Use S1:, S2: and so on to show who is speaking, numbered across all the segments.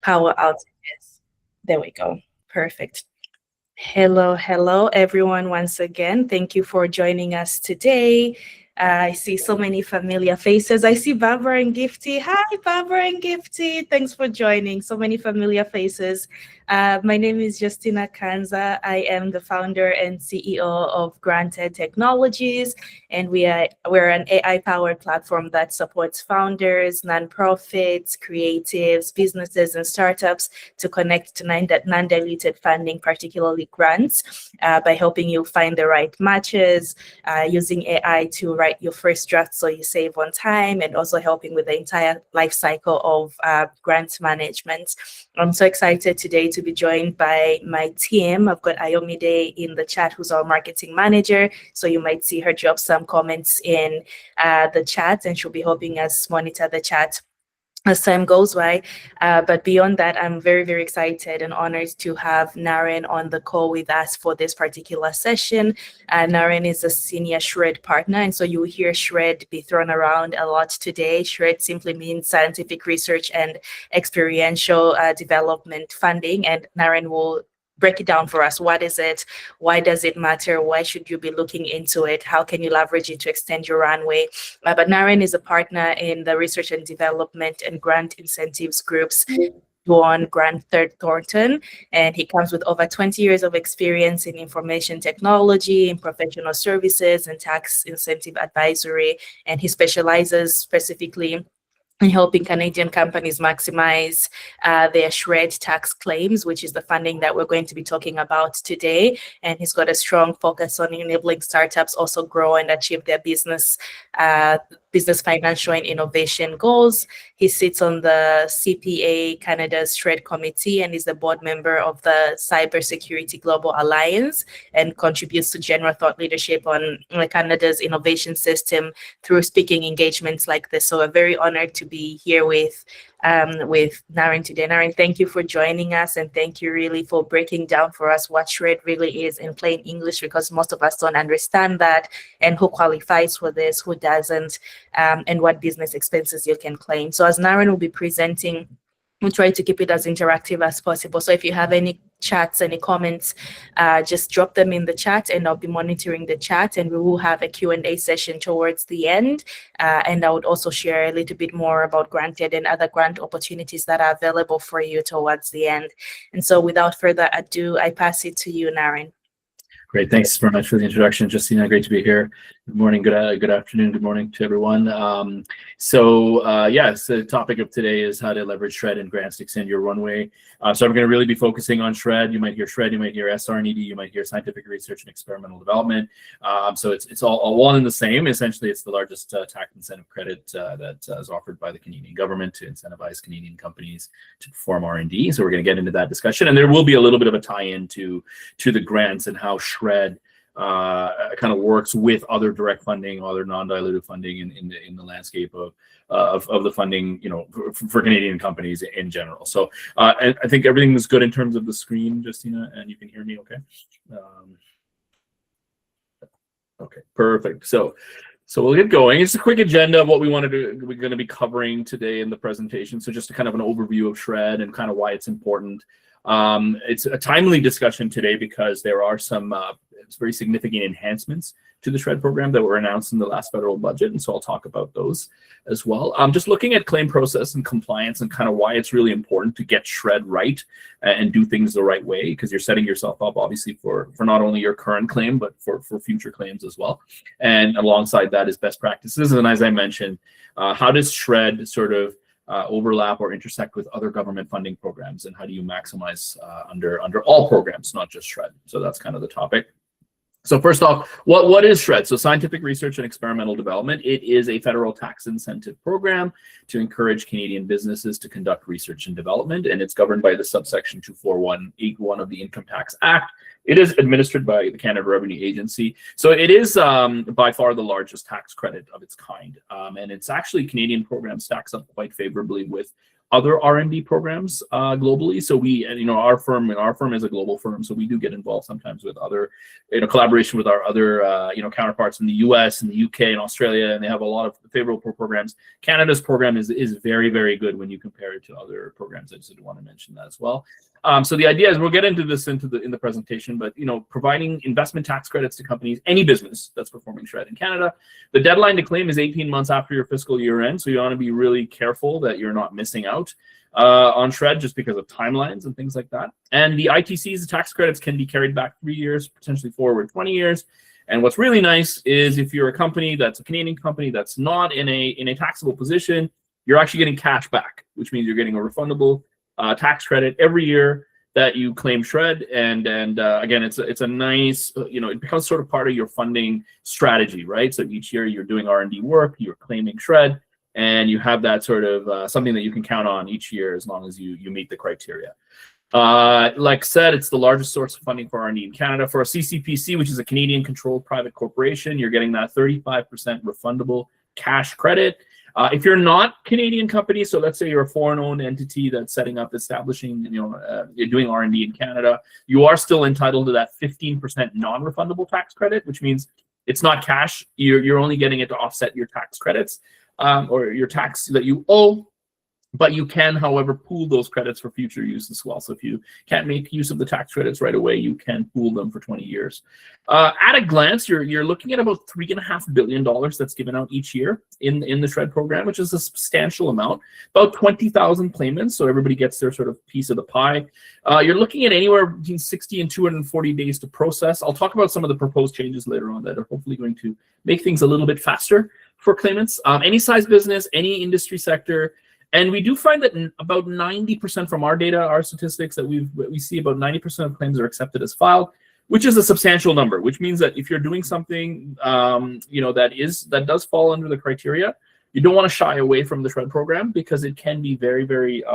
S1: power outages. There we go. Perfect. Hello, everyone, once again. Thank you for joining us today. I see so many familiar faces. I see Barbara and Gifty. Hi, Barbara and Gifty. Thanks for joining. So many familiar faces. My name is Justina Kanza. I am the founder and CEO of Granted Technologies, and we're an AI-powered platform that supports founders, nonprofits, creatives, businesses, and startups to connect to non-diluted funding, particularly grants, by helping you find the right matches, using AI to write your first draft so you save on time, and also helping with the entire life cycle of grant management. I'm so excited today to be joined by my team. I've got Ayomide in the chat, who's our marketing manager. So you might see her drop some comments in the chat, and she'll be helping us monitor the chat as time goes by. But beyond that, I'm very, very excited and honored to have Naren on the call with us for this particular session. Naren is a senior SR&ED partner, and so you'll hear SR&ED be thrown around a lot today. SR&ED simply means scientific research and experiential development funding, and Naren will break it down for us. What is it? Why does it matter? Why should you be looking into it? How can you leverage it to extend your runway? But Naren is a partner in the research and development and grant incentives groups, won Grant Third Thornton, and he comes with over 20 years of experience in information technology, in professional services, and tax incentive advisory. And he specializes specifically in helping Canadian companies maximize their SR&ED tax claims, which is the funding that we're going to be talking about today. And he's got a strong focus on enabling startups also grow and achieve their business financial and innovation goals. He sits on the CPA Canada's SR&ED committee and is the board member of the Cybersecurity Global Alliance, and contributes to general thought leadership on Canada's innovation system through speaking engagements like this. So we're very honored to be here with Naren today. Naren, thank you for joining us, and thank you really for breaking down for us what SR&ED really is in plain English, because most of us don't understand that, and who qualifies for this, who doesn't, and what business expenses you can claim. So as Naren will be presenting, we'll try to keep it as interactive as possible. So if you have any chats, any comments, just drop them in the chat, and I'll be monitoring the chat, and we will have a Q&A session towards the end. And I would also share a little bit more about Granted and other grant opportunities that are available for you towards the end. And so without further ado, I pass it to you, Naren.
S2: Great. Thanks very much for the introduction, Justina. Great to be here. Good morning, good afternoon, good morning to everyone. Yes, the topic of today is how to leverage SR&ED and grants to extend your runway. So I'm going to really be focusing on SR&ED. You might hear SR&ED, you might hear SR&ED, you might hear scientific research and experimental development. So it's all one and the same. Essentially, it's the largest tax incentive credit that is offered by the Canadian government to incentivize Canadian companies to perform R&D. So we're going to get into that discussion, and there will be a little bit of a tie-in to the grants and how SR&ED kind of works with other direct funding, other non-dilutive funding in the landscape of the funding, for Canadian companies in general. So I think everything is good in terms of the screen, Justina, and you can hear me okay? Okay, perfect. So we'll get going. It's a quick agenda of what we're going to be covering today in the presentation. So just a kind of an overview of SR&ED and kind of why it's important. It's a timely discussion today because there are some very significant enhancements to the SR&ED program that were announced in the last federal budget, and so I'll talk about those as well. Just looking at claim process and compliance and kind of why it's really important to get SR&ED right and do things the right way, because you're setting yourself up obviously for not only your current claim but for future claims as well. And alongside that is best practices, and as I mentioned, how does SR&ED sort of overlap or intersect with other government funding programs, and how do you maximize under all programs, not just SR&ED? So that's kind of the topic. So first off, what is SR&ED? So Scientific Research and Experimental Development. It is a federal tax incentive program to encourage Canadian businesses to conduct research and development, and it's governed by the subsection 24181 of the Income Tax Act. It is administered by the Canada Revenue Agency. So it is by far the largest tax credit of its kind. And it's actually, Canadian program stacks up quite favorably with other R&D programs globally. So we, our firm is a global firm, so we do get involved sometimes with other, collaboration with our other, counterparts in the US and the UK and Australia, and they have a lot of favorable programs. Canada's program is very, very good when you compare it to other programs. I just want to mention that as well. So the idea is, we'll get into this in the presentation, but providing investment tax credits to companies, any business that's performing SR&ED in Canada. The deadline to claim is 18 months after your fiscal year end, so you want to be really careful that you're not missing out on SR&ED just because of timelines and things like that. And the ITCs, the tax credits, can be carried back 3 years, potentially forward 20 years. And what's really nice is, if you're a company that's a Canadian company that's not in a taxable position, you're actually getting cash back, which means you're getting a refundable tax credit every year that you claim SR&ED. And again, it's a nice, it becomes sort of part of your funding strategy, right? So each year you're doing R&D work, you're claiming SR&ED, and you have that sort of something that you can count on each year as long as you meet the criteria. Like I said, it's the largest source of funding for R&D in Canada. For a CCPC, which is a Canadian controlled private corporation, you're getting that 35% refundable cash credit. If you're not Canadian company, so let's say you're a foreign-owned entity that's setting up, establishing, you're doing R&D in Canada, you are still entitled to that 15% non-refundable tax credit, which means it's not cash. You're only getting it to offset your tax credits or your tax that you owe. But you can, however, pool those credits for future use as well. So if you can't make use of the tax credits right away, you can pool them for 20 years. At a glance, you're looking at about $3.5 billion that's given out each year in the SR&ED program, which is a substantial amount. About 20,000 claimants, so everybody gets their sort of piece of the pie. You're looking at anywhere between 60 and 240 days to process. I'll talk about some of the proposed changes later on that are hopefully going to make things a little bit faster for claimants. Any size business, any industry sector. And we do find that about 90% from our data, our statistics, that we see about 90% of claims are accepted as filed, which is a substantial number, which means that if you're doing something, that does fall under the criteria, you don't want to shy away from the SR&ED program, because it can be very, very,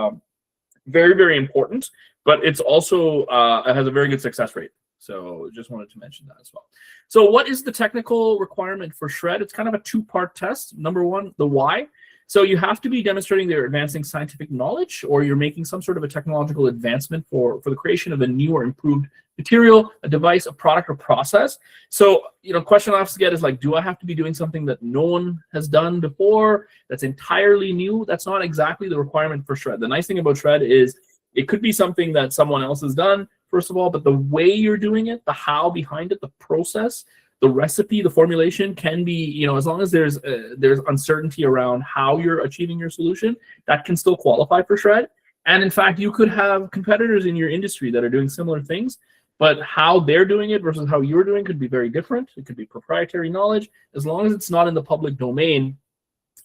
S2: very, very important, but it's also it has a very good success rate. So just wanted to mention that as well. So what is the technical requirement for SR&ED? It's kind of a two-part test. Number one, the why. So you have to be demonstrating that you're advancing scientific knowledge, or you're making some sort of a technological advancement for the creation of a new or improved material, a device, a product, or process. So, question I often get is like, do I have to be doing something that no one has done before, that's entirely new? That's not exactly the requirement for SR&ED. The nice thing about SR&ED is it could be something that someone else has done, first of all, but the way you're doing it, the how behind it, the process, the recipe, the formulation can be, as long as there's uncertainty around how you're achieving your solution, that can still qualify for SR&ED. And in fact, you could have competitors in your industry that are doing similar things, but how they're doing it versus how you're doing could be very different. It could be proprietary knowledge. As long as it's not in the public domain,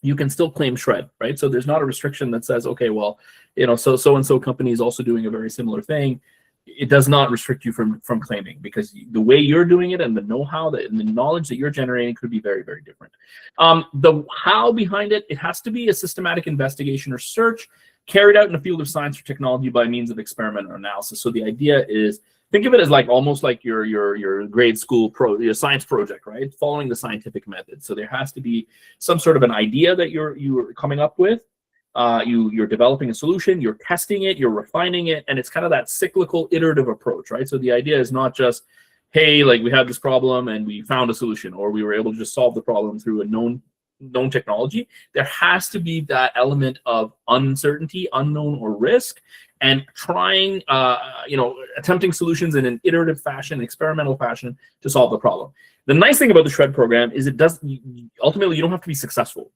S2: you can still claim SR&ED, right? So there's not a restriction that says, okay, well, so-and-so company is also doing a very similar thing. It does not restrict you from claiming, because the way you're doing it and the know-how and the knowledge that you're generating could be very, very different. The how behind it, it has to be a systematic investigation or search carried out in the field of science or technology by means of experiment or analysis. So the idea is, think of it as like almost like your grade school your science project, right? Following the scientific method. So there has to be some sort of an idea that you're coming up with. You're developing a solution, you're testing it, you're refining it, and it's kind of that cyclical, iterative approach, right? So the idea is not just, hey, like we had this problem and we found a solution, or we were able to just solve the problem through a known technology. There has to be that element of uncertainty, unknown, or risk, and trying, attempting solutions in an iterative fashion, experimental fashion to solve the problem. The nice thing about the SR&ED program is ultimately you don't have to be successful.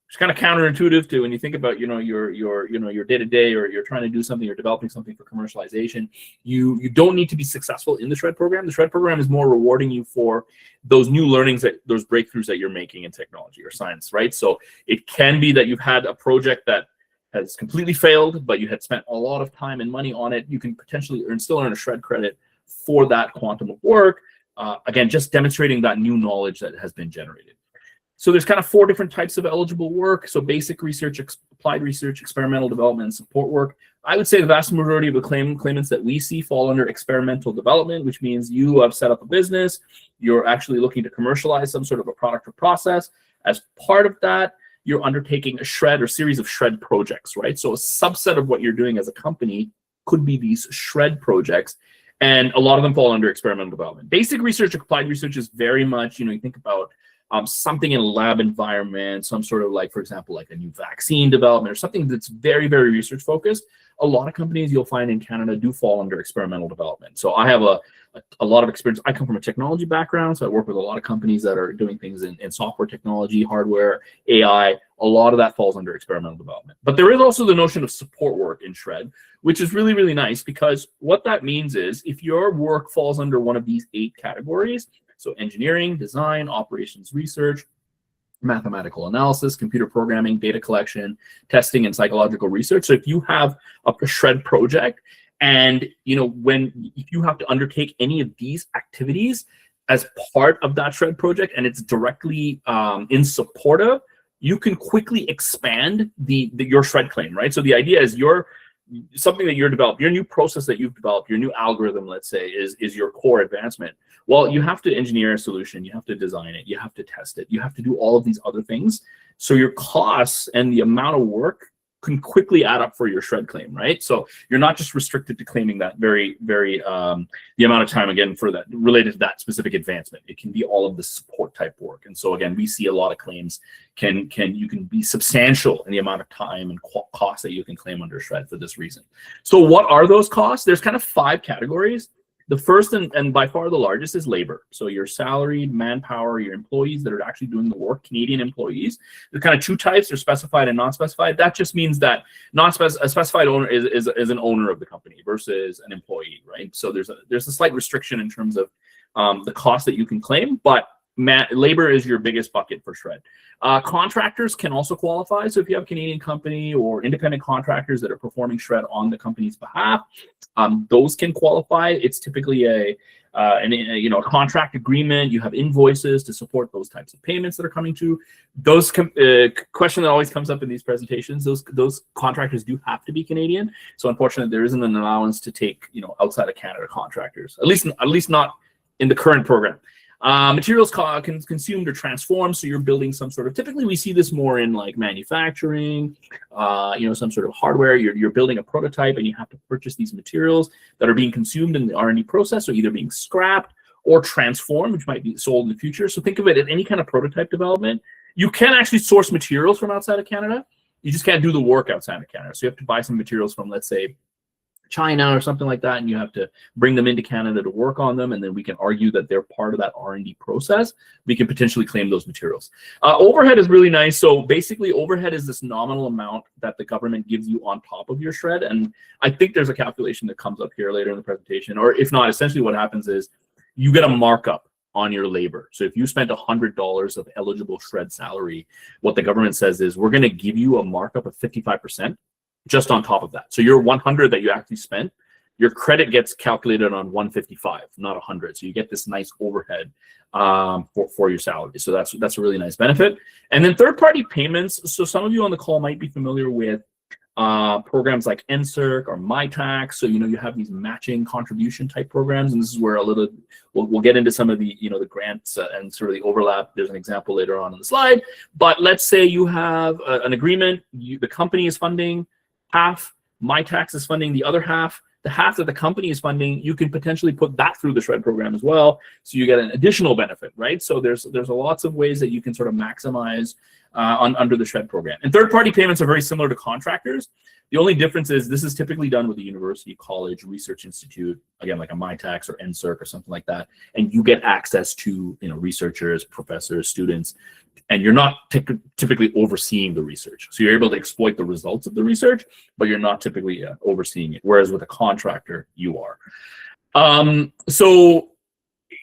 S2: It's kind of counterintuitive to when you think about your day-to-day, or you're trying to do something, you're developing something for commercialization. You don't need to be successful in the SR&ED program. The SR&ED program is more rewarding you for those new learnings, those breakthroughs that you're making in technology or science, right? So it can be that you've had a project that has completely failed, but you had spent a lot of time and money on it. You can potentially still earn a SR&ED credit for that quantum of work. Again, just demonstrating that new knowledge that has been generated. So there's kind of 4 different types of eligible work. So basic research, applied research, experimental development, and support work. I would say the vast majority of the claimants that we see fall under experimental development, which means you have set up a business. You're actually looking to commercialize some sort of a product or process. As part of that, you're undertaking a shred or series of shred projects, right? So a subset of what you're doing as a company could be these shred projects, and a lot of them fall under experimental development. Basic research, applied research is very much, you think about something in a lab environment, some sort of like, for example, like a new vaccine development or something that's very, very research focused. A lot of companies you'll find in Canada do fall under experimental development. So I have a lot of experience. I come from a technology background, so I work with a lot of companies that are doing things in software technology, hardware, AI. A lot of that falls under experimental development. But there is also the notion of support work in SR&ED, which is really, really nice, because what that means is if your work falls under one of these 8 categories, so engineering, design, operations, research, mathematical analysis, computer programming, data collection, testing, and psychological research. So if you have a shred project, and if you have to undertake any of these activities as part of that shred project, and it's directly in support of, you can quickly expand your shred claim, right? So the idea is something that you're developed, your new process that you've developed, your new algorithm, let's say, is your core advancement. Well, you have to engineer a solution, you have to design it, you have to test it, you have to do all of these other things. So your costs and the amount of work can quickly add up for your shred claim, right? So you're not just restricted to claiming that the amount of time, again, for that related to that specific advancement. It can be all of the support type work. And so again, we see a lot of claims you can be substantial in the amount of time and cost that you can claim under shred for this reason. So what are those costs? There's kind of 5 categories. The first and by far the largest is labor. So your salaried manpower, your employees that are actually doing the work, Canadian employees. There's kind of 2 types, there's specified and non-specified. That just means that a specified owner is an owner of the company versus an employee, right? So there's a slight restriction in terms of the cost that you can claim, but labor is your biggest bucket for shred. Contractors can also qualify. So if you have a Canadian company or independent contractors that are performing shred on the company's behalf, those can qualify. It's typically a contract agreement. You have invoices to support those types of payments that are coming to. Those question that always comes up in these presentations. Those contractors do have to be Canadian. So unfortunately, there isn't an allowance to take outside of Canada contractors. At least not in the current program. Materials consumed or transformed, so you're building some sort of, typically we see this more in like manufacturing, some sort of hardware. You're building a prototype and you have to purchase these materials that are being consumed in the R&D process, so either being scrapped or transformed, which might be sold in the future. So think of it as any kind of prototype development. You can actually source materials from outside of Canada. You just can't do the work outside of Canada. So you have to buy some materials from, let's say, China or something like that, and you have to bring them into Canada to work on them, and then we can argue that they're part of that R&D process. We can potentially claim those materials. Overhead is really nice. So basically, overhead is this nominal amount that the government gives you on top of your shred, and I think there's a calculation that comes up here later in the presentation, or if not, essentially what happens is you get a markup on your labor. So if you spent $100 of eligible shred salary, what the government says is we're going to give you a markup of 55%. Just on top of that. So your 100 that you actually spent, your credit gets calculated on 155, not 100. So you get this nice overhead for your salary. So that's a really nice benefit. And then third-party payments. So some of you on the call might be familiar with programs like NSERC or MyTax. So you have these matching contribution type programs, and this is where we'll get into some of the the grants and sort of the overlap. There's an example later on in the slide. But let's say you have an agreement. The company is funding half, MyTax is funding the other half. The half that the company is funding, you can potentially put that through the shred program as well, so you get an additional benefit, right? So there's lots of ways that you can sort of maximize under the shred program. And third-party payments are very similar to contractors. The only difference is this is typically done with a university, college, research institute, again, like a MyTax or NSERC or something like that, and you get access to researchers, professors, students, and you're not typically overseeing the research. So you're able to exploit the results of the research, but you're not typically overseeing it. Whereas with a contractor, you are. So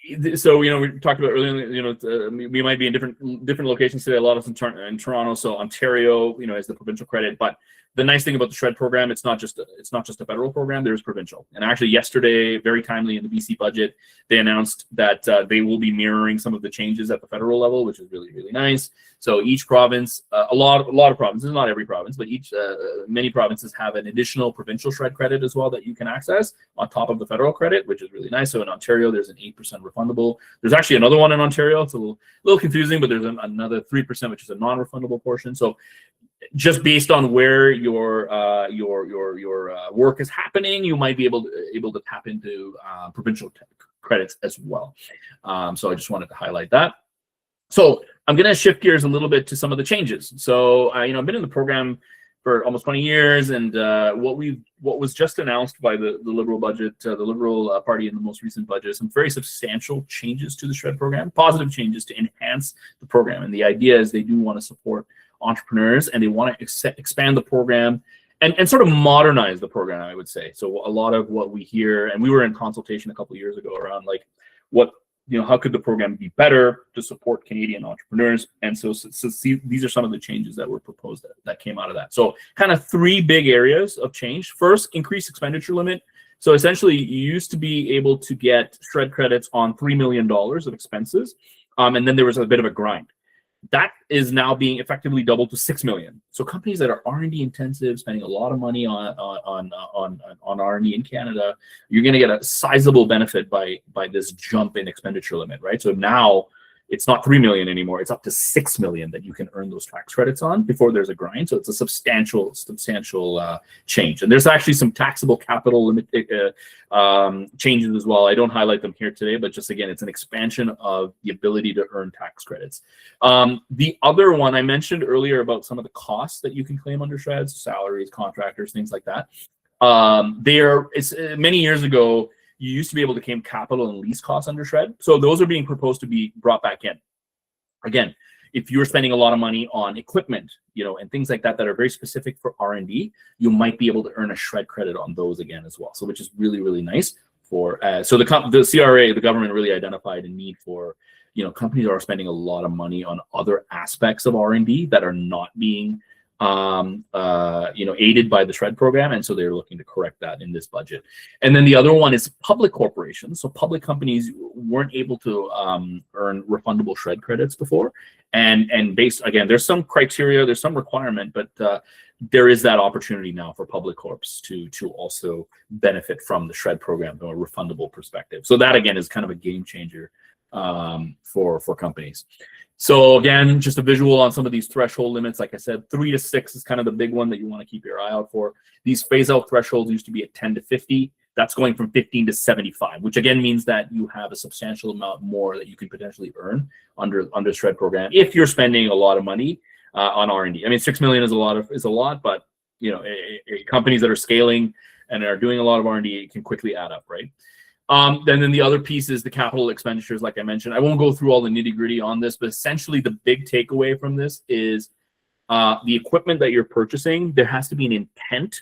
S2: we talked about earlier. We might be in different locations today. A lot of us in Toronto, so Ontario, is the provincial credit. But the nice thing about the SR&ED program, it's not just a federal program. There's provincial. And actually, yesterday, very timely in the BC budget, they announced that they will be mirroring some of the changes at the federal level, which is really, really nice. So each province, a lot of provinces, not every province, but many provinces have an additional provincial SR&ED credit as well that you can access on top of the federal credit, which is really nice. So in Ontario, there's an 8% refundable. There's actually another one in Ontario. It's a little confusing, but there's another 3%, which is a non-refundable portion. So just based on where your work is happening, you might be able to tap into provincial credits as well. So I just wanted to highlight that. So I'm going to shift gears a little bit to some of the changes. So I've been in the program for almost 20 years, and what was just announced by the Liberal budget, the Liberal Party in the most recent budget, some very substantial changes to the SR&ED program, positive changes to enhance the program. And the idea is they do want to support entrepreneurs, and they want to expand the program and sort of modernize the program, I would say. So a lot of what we hear, and we were in consultation a couple of years ago around like how could the program be better to support Canadian entrepreneurs? And so these are some of the changes that were proposed that came out of that. So kind of three big areas of change. First, increased expenditure limit. So essentially, you used to be able to get SR&ED credits on $3 million of expenses, and then there was a bit of a grind. That is now being effectively doubled to $6 million. So companies that are R&D intensive, spending a lot of money on R&D in Canada, you're going to get a sizable benefit by this jump in expenditure limit, right? So now it's not $3 million anymore; it's up to $6 million that you can earn those tax credits on before there's a grind. So it's a substantial change. And there's actually some taxable capital limit changes as well. I don't highlight them here today, but just again, it's an expansion of the ability to earn tax credits. The other one I mentioned earlier about some of the costs that you can claim under SR&ED, salaries, contractors, things like that. Many years ago, you used to be able to claim capital and lease costs under SR&ED. So those are being proposed to be brought back in. Again, if you're spending a lot of money on equipment, and things like that are very specific for R&D, you might be able to earn a SR&ED credit on those again as well. So which is really, really nice for. So the CRA, the government really identified a need for, companies are spending a lot of money on other aspects of R&D that are not being aided by the SR&ED program, and so they're looking to correct that in this budget. And then the other one is public corporations. So public companies weren't able to earn refundable SR&ED credits before, and there's some criteria, there's some requirement, but there is that opportunity now for public corps to also benefit from the SR&ED program from a refundable perspective. So that again is kind of a game changer for companies. So again, just a visual on some of these threshold limits. Like I said, 3 to 6 is kind of the big one that you want to keep your eye out for. These phase-out thresholds used to be at 10 to 50. That's going from 15 to 75, which again means that you have a substantial amount more that you can potentially earn under SR&ED program if you're spending a lot of money on R&D. I mean, $6 million is a lot, but companies that are scaling and are doing a lot of R&D can quickly add up, right? Then the other piece is the capital expenditures, like I mentioned. I won't go through all the nitty-gritty on this, but essentially the big takeaway from this is the equipment that you're purchasing, there has to be an intent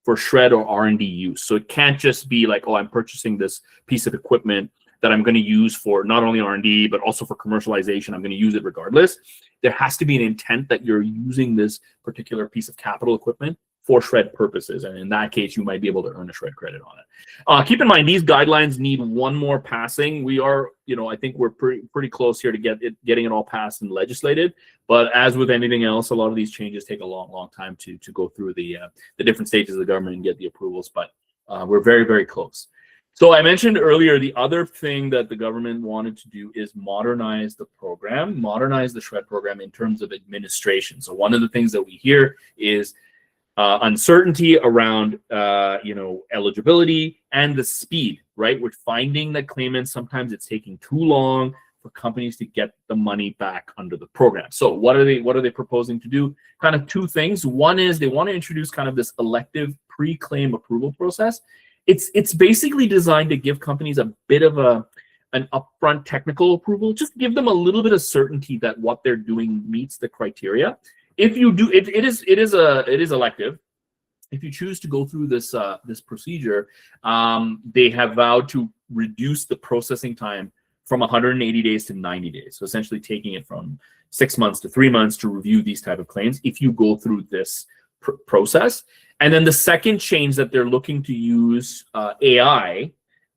S2: for SR&ED or R&D use. So it can't just be like, oh, I'm purchasing this piece of equipment that I'm going to use for not only R&D, but also for commercialization. I'm going to use it regardless. There has to be an intent that you're using this particular piece of capital equipment for SR&ED purposes, and in that case, you might be able to earn a SR&ED credit on it. Keep in mind, these guidelines need one more passing. We are, I think we're pretty close here to getting it all passed and legislated. But as with anything else, a lot of these changes take a long time to go through the different stages of the government and get the approvals. But we're very, very close. So I mentioned earlier, the other thing that the government wanted to do is modernize the program, modernize the SR&ED program in terms of administration. So one of the things that we hear is uncertainty around eligibility and the speed, right? We're finding that claimants, sometimes it's taking too long for companies to get the money back under the program. So what are they proposing to do? Kind of two things. One is they want to introduce kind of this elective pre-claim approval process. It's basically designed to give companies a bit of an upfront technical approval, just give them a little bit of certainty that what they're doing meets the criteria. If you do, it is elective. If you choose to go through this procedure, they have vowed to reduce the processing time from 180 days to 90 days. So essentially taking it from 6 months to 3 months to review these type of claims if you go through this process. And then the second change that they're looking to use AI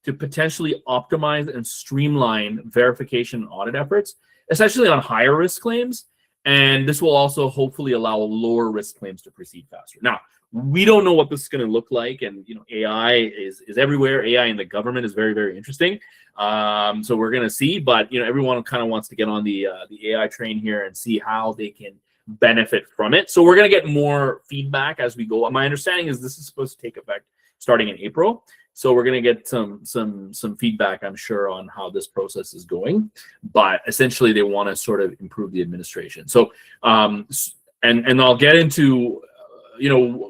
S2: to potentially optimize and streamline verification and audit efforts, especially on higher risk claims. And this will also hopefully allow lower risk claims to proceed faster. Now, we don't know what this is going to look like, and AI is everywhere. AI in the government is very, very interesting. So we're going to see, but everyone kind of wants to get on the AI train here and see how they can benefit from it. So we're going to get more feedback as we go. My understanding is this is supposed to take effect starting in April. So we're going to get some feedback, I'm sure, on how this process is going. But essentially, they want to sort of improve the administration. So, and I'll get into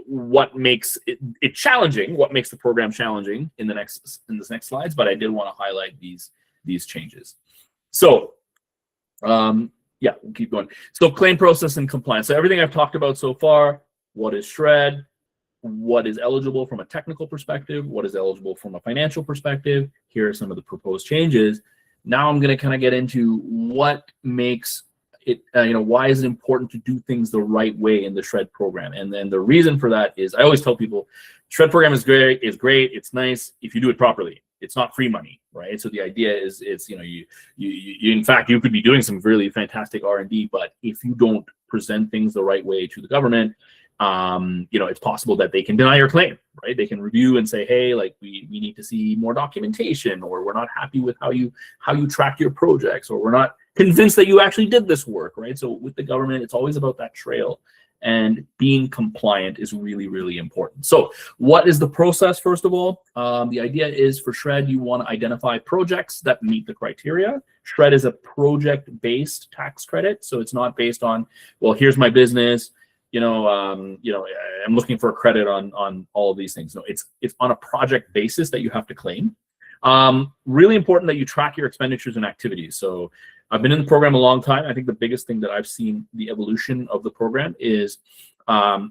S2: what makes it challenging, what makes the program challenging in this next slides. But I did want to highlight these changes. So, yeah, we'll keep going. So claim process and compliance. So everything I've talked about so far. What is SR&ED? What is eligible from a technical perspective, what is eligible from a financial perspective. Here are some of the proposed changes. Now I'm going to kind of get into what makes it, why is it important to do things the right way in the SR&ED program. And then the reason for that is I always tell people, SR&ED program is great, it's nice if you do it properly. It's not free money, right? So the idea is, you in fact, you could be doing some really fantastic R&D, but if you don't present things the right way to the government, it's possible that they can deny your claim, right? They can review and say, hey, like we need to see more documentation, or we're not happy with how you track your projects, or we're not convinced that you actually did this work, right? So with the government, it's always about that trail, and being compliant is really, really important. So what is the process? First of all, the idea is for SR&ED, you want to identify projects that meet the criteria. SR&ED is a project-based tax credit, so it's not based on, well, here's my business, I'm looking for a credit on all of these things. No, it's on a project basis that you have to claim. Really important that you track your expenditures and activities. So I've been in the program a long time. I think the biggest thing that I've seen the evolution of the program is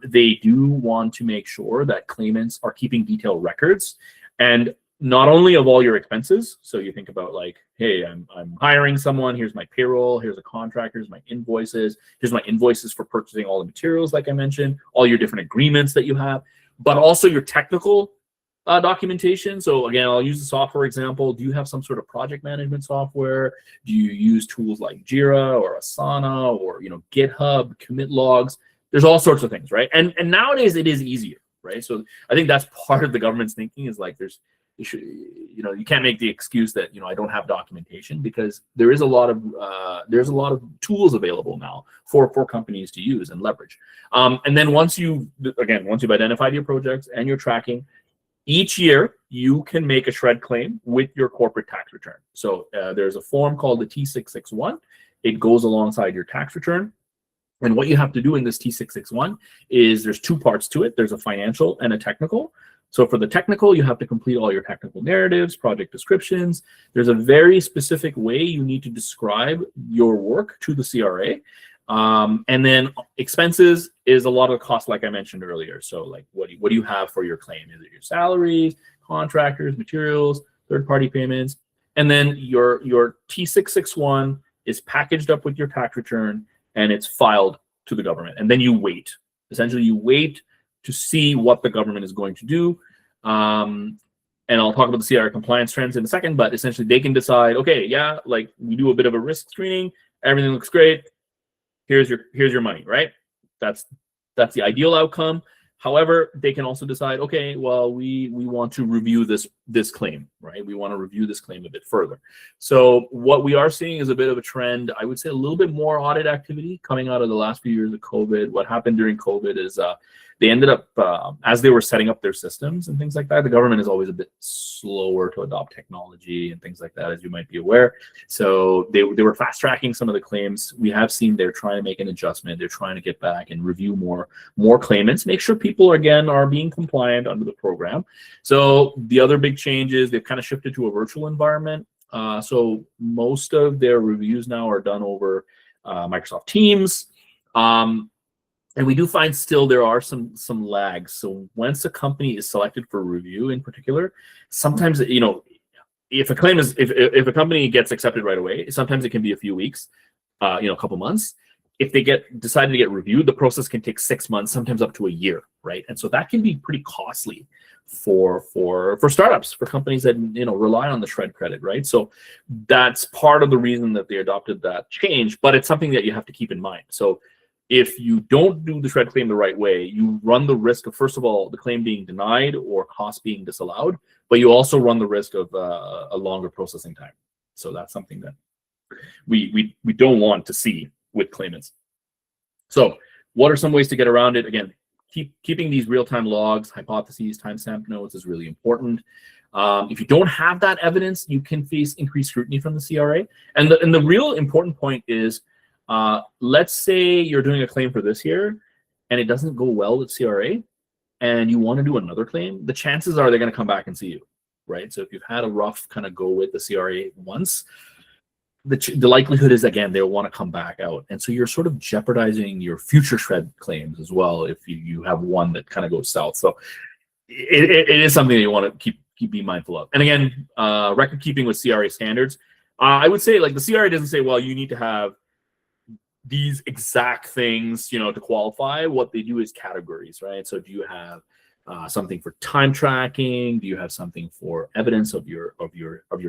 S2: they do want to make sure that claimants are keeping detailed records, and not only of all your expenses. So you think about like, hey, I'm hiring someone, here's my payroll, here's a contract, here's my invoices for purchasing all the materials, like I mentioned, all your different agreements that you have, but also your technical documentation. So again, I'll use the software example. Do you have some sort of project management software? Do you use tools like Jira or Asana or GitHub, commit logs? There's all sorts of things, right? And nowadays it is easier, right? So I think that's part of the government's thinking is like you can't make the excuse that I don't have documentation, because there is a lot of tools available now for companies to use and leverage. And then once you've identified your projects and you're tracking, each year you can make a SR&ED claim with your corporate tax return. So there's a form called the T661. It goes alongside your tax return. And what you have to do in this T661 is there's two parts to it. There's a financial and a technical. So for the technical, you have to complete all your technical narratives, project descriptions. There's a very specific way you need to describe your work to the CRA. And then expenses is a lot of the cost, like I mentioned earlier. So like, what do you have for your claim? Is it your salaries, contractors, materials, third-party payments? And then your T661 is packaged up with your tax return, and it's filed to the government. And then you wait. Essentially, you wait to see what the government is going to do. And I'll talk about the CRA compliance trends in a second, but essentially they can decide, okay, yeah, like we do a bit of a risk screening, everything looks great, here's your money, right? That's the ideal outcome. However, they can also decide, okay, well, we want to review this claim, right? We want to review this claim a bit further. So what we are seeing is a bit of a trend. I would say a little bit more audit activity coming out of the last few years of COVID. What happened during COVID is they ended up, as they were setting up their systems and things like that, the government is always a bit slower to adopt technology and things like that, as you might be aware. So they were fast tracking some of the claims. We have seen they're trying to make an adjustment. They're trying to get back and review more claimants, make sure people again are being compliant under the program. So the other big change is they've kind of shifted to a virtual environment. So most of their reviews now are done over Microsoft Teams. And we do find still there are some lags. So once a company is selected for review in particular, sometimes, if a company gets accepted right away, sometimes it can be a few weeks, a couple months. if they decided to get reviewed, the process can take 6 months, sometimes up to a year, right? And so that can be pretty costly for startups, for companies that rely on the SR&ED credit, right? So that's part of the reason that they adopted that change, but it's something that you have to keep in mind. So if you don't do the SR&ED claim the right way, you run the risk of, first of all, the claim being denied or cost being disallowed, but you also run the risk of a longer processing time. So that's something that we don't want to see with claimants. So what are some ways to get around it? Again, keeping these real-time logs, hypotheses, timestamp notes is really important. If you don't have that evidence, you can face increased scrutiny from the CRA. And the real important point is, let's say you're doing a claim for this year and it doesn't go well with CRA and you want to do another claim, the chances are they're going to come back and see you, right? So if you've had a rough kind of go with the CRA once, the likelihood is, again, they'll want to come back out. And so you're sort of jeopardizing your future SR&ED claims as well if you have one that kind of goes south. So it is something that you want to keep being mindful of. And again, record keeping with CRA standards. I would say, like, the CRA doesn't say, well, you need to have these exact things, to qualify. What they do is categories, right? So do you have something for time tracking? Do you have something for evidence of your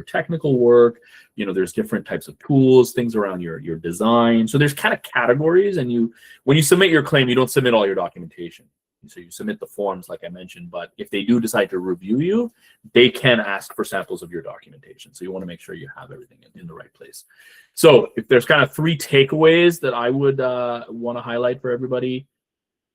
S2: technical work? There's different types of tools, things around your design. So there's kind of categories, and when you submit your claim, you don't submit all your documentation. So you submit the forms, like I mentioned, but if they do decide to review you, they can ask for samples of your documentation. So you want to make sure you have everything in the right place. So if there's kind of 3 takeaways that I would want to highlight for everybody: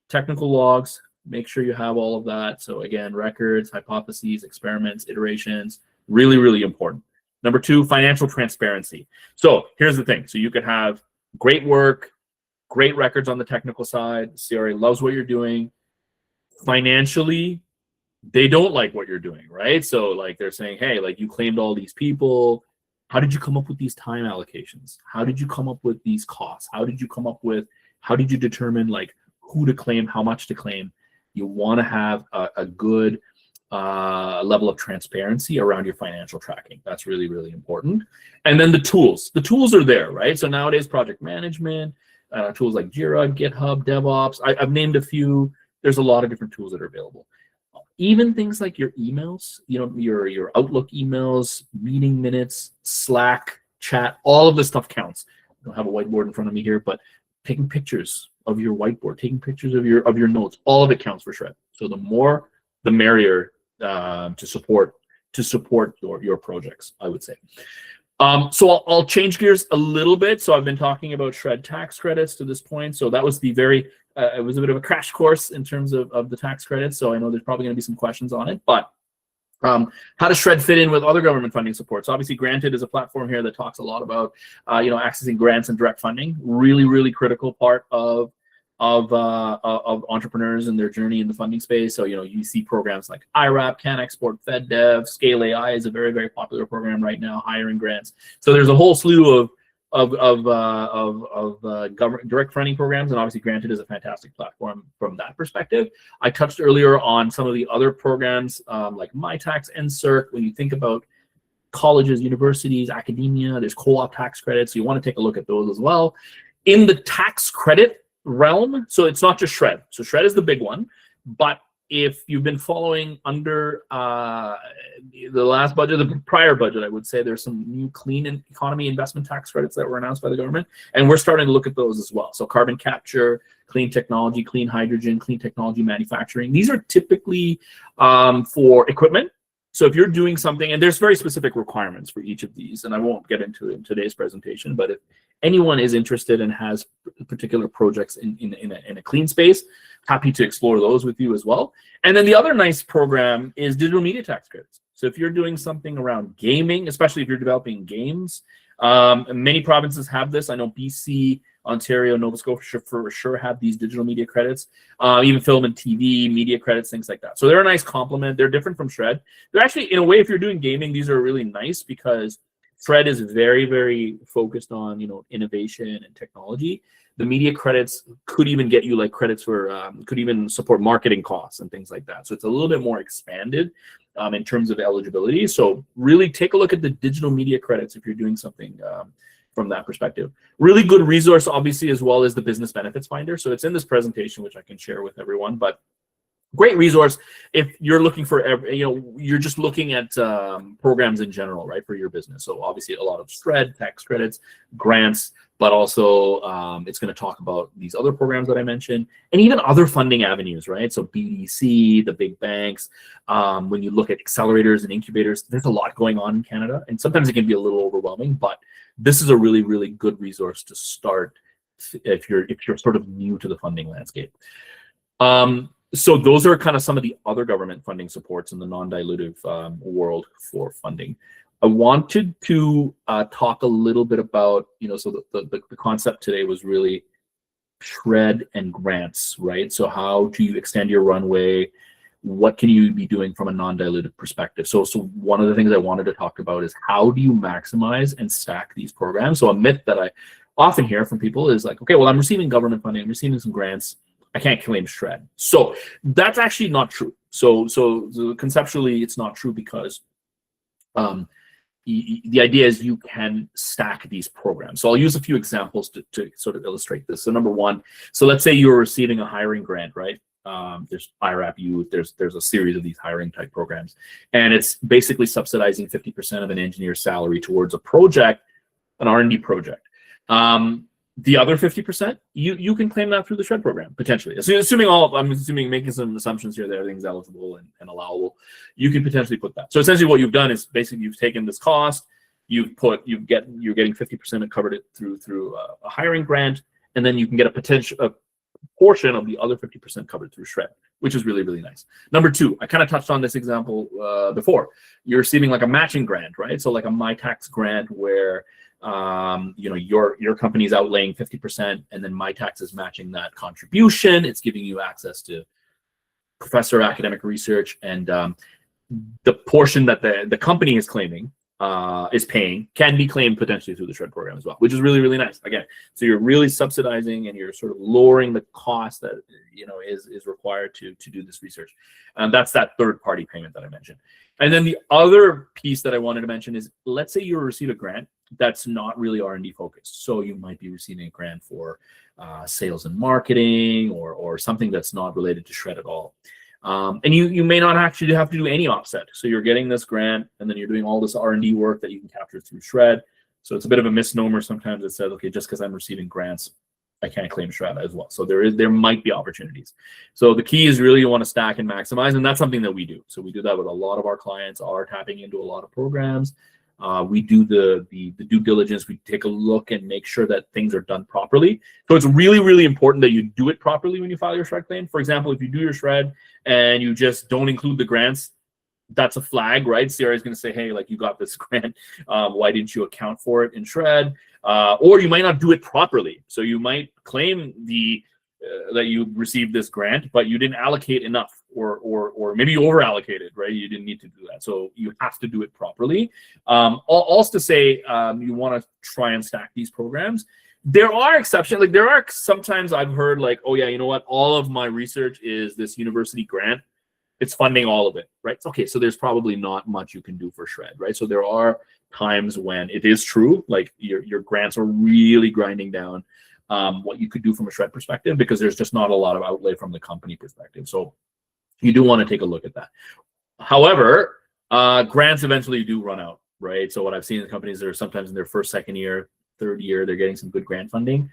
S2: technical logs, make sure you have all of that. So again, records, hypotheses, experiments, iterations, really, really important. Number 2, financial transparency. So here's the thing. So you could have great work, great records on the technical side. CRA loves what you're doing. Financially, they don't like what you're doing, right? So like they're saying, hey, like, you claimed all these people. How did you come up with these time allocations? How did you come up with these costs? How did you determine like who to claim, how much to claim? You want to have a good level of transparency around your financial tracking. That's really, really important. And then the tools are there, right? So nowadays, project management, tools like Jira, GitHub, DevOps, I've named a few. There's a lot of different tools that are available. Even things like your emails, your Outlook emails, meeting minutes, Slack, chat, all of this stuff counts. I don't have a whiteboard in front of me here, but taking pictures of your whiteboard, taking pictures of your notes, all of it counts for SR&ED. So the more, the merrier to support your projects, I would say. So I'll change gears a little bit. So I've been talking about SR&ED tax credits to this point. So that was it was a bit of a crash course in terms of the tax credits. So I know there's probably going to be some questions on it, but how does SR&ED fit in with other government funding support? So obviously, Granted is a platform here that talks a lot about accessing grants and direct funding. Really, really critical part of entrepreneurs and their journey in the funding space. So you see programs like IRAP, CanExport, FedDev, Scale AI is a very, very popular program right now, hiring grants. So there's a whole slew of government direct funding programs, and obviously Granted is a fantastic platform from that perspective. I touched earlier on some of the other programs like MyTax, NSERC. When you think about colleges, universities, academia, there's co-op tax credits. So you want to take a look at those as well. In the tax credit realm, so it's not just SR&ED. So SR&ED is the big one, but if you've been following under the last budget, the prior budget, I would say there's some new clean economy investment tax credits that were announced by the government, and we're starting to look at those as well. So carbon capture, clean technology, clean hydrogen, clean technology manufacturing. These are typically for equipment. So if you're doing something, and there's very specific requirements for each of these, and I won't get into it in today's presentation, but if anyone is interested and has particular projects in a clean space, happy to explore those with you as well. And then the other nice program is digital media tax credits. So if you're doing something around gaming, especially if you're developing games, many provinces have this. I know BC, Ontario, Nova Scotia for sure have these digital media credits, even film and TV, media credits, things like that. So they're a nice complement. They're different from SR&ED. They're actually, in a way, if you're doing gaming, these are really nice because SR&ED is very, very focused on innovation and technology. The media credits could even get you like credits for could even support marketing costs and things like that. So it's a little bit more expanded in terms of eligibility. So really take a look at the digital media credits if you're doing something from that perspective. Really good resource, obviously, as well as the business benefits finder. So it's in this presentation, which I can share with everyone, but great resource if you're looking for, you're just looking at programs in general, right, for your business. So obviously a lot of SR&ED, tax credits, grants, but also it's going to talk about these other programs that I mentioned, and even other funding avenues, right? So BDC, the big banks. When you look at accelerators and incubators, there's a lot going on in Canada, and sometimes it can be a little overwhelming. But this is a really, really good resource to start if you're sort of new to the funding landscape. So those are kind of some of the other government funding supports in the non-dilutive world for funding. I wanted to talk a little bit about, so the concept today was really SR&ED and grants, right? So how do you extend your runway? What can you be doing from a non-dilutive perspective? So one of the things I wanted to talk about is how do you maximize and stack these programs? So a myth that I often hear from people is like, okay, well, I'm receiving government funding, I'm receiving some grants, I can't claim SR&ED. So that's actually not true. So conceptually, it's not true because the idea is you can stack these programs. So I'll use a few examples to sort of illustrate this. So number one, so let's say you're receiving a hiring grant, right? There's IRAP Youth, there's a series of these hiring type programs, and it's basically subsidizing 50% of an engineer's salary towards a project, an R&D project. The other 50%, you can claim that through the SR&ED program, potentially. I'm assuming making some assumptions here that everything's eligible and allowable. You can potentially put that. So essentially what you've done is basically you've taken this cost, you're getting 50% covered it through a hiring grant, and then you can get a portion of the other 50% covered through SR&ED, which is really, really nice. Number two, I kind of touched on this example before. You're receiving like a matching grant, right? So like a MyTax grant where your company is outlaying 50%, and then MyTax is matching that contribution. It's giving you access to professor academic research, and the portion that the company is claiming is paying can be claimed potentially through the SR&ED program as well, which is really, really nice. Again, so you're really subsidizing and you're sort of lowering the cost that is required to do this research, and that's that third-party payment that I mentioned. And then the other piece that I wanted to mention is, let's say you receive a grant that's not really R&D focused. So you might be receiving a grant for sales and marketing or something that's not related to SR&ED at all. And you may not actually have to do any offset. So you're getting this grant and then you're doing all this R&D work that you can capture through SR&ED. So it's a bit of a misnomer sometimes. It says, okay, just because I'm receiving grants, I can't claim SR&ED as well. So there might be opportunities. So the key is really you want to stack and maximize, and that's something that we do. So we do that with a lot of our clients, are tapping into a lot of programs. We do the due diligence. We take a look and make sure that things are done properly. So it's really, really important that you do it properly when you file your SR&ED claim. For example, if you do your SR&ED and you just don't include the grants, that's a flag, right? CRA is going to say, hey, like, you got this grant. Why didn't you account for it in SR&ED? Or you might not do it properly. So you might claim that you received this grant, but you didn't allocate enough, or maybe you over allocated, right? You didn't need to do that. So you have to do it properly. Also to say, you want to try and stack these programs. There are exceptions. Like, there are sometimes I've heard like, oh yeah, you know what? All of my research is this university grant. It's funding all of it, right? Okay, so there's probably not much you can do for SR&ED, right? So there are times when it is true, like your grants are really grinding down what you could do from a SR&ED perspective, because there's just not a lot of outlay from the company perspective. So you do want to take a look at that. However, grants eventually do run out, right? So what I've seen in companies that are sometimes in their first, second year, third year, they're getting some good grant funding.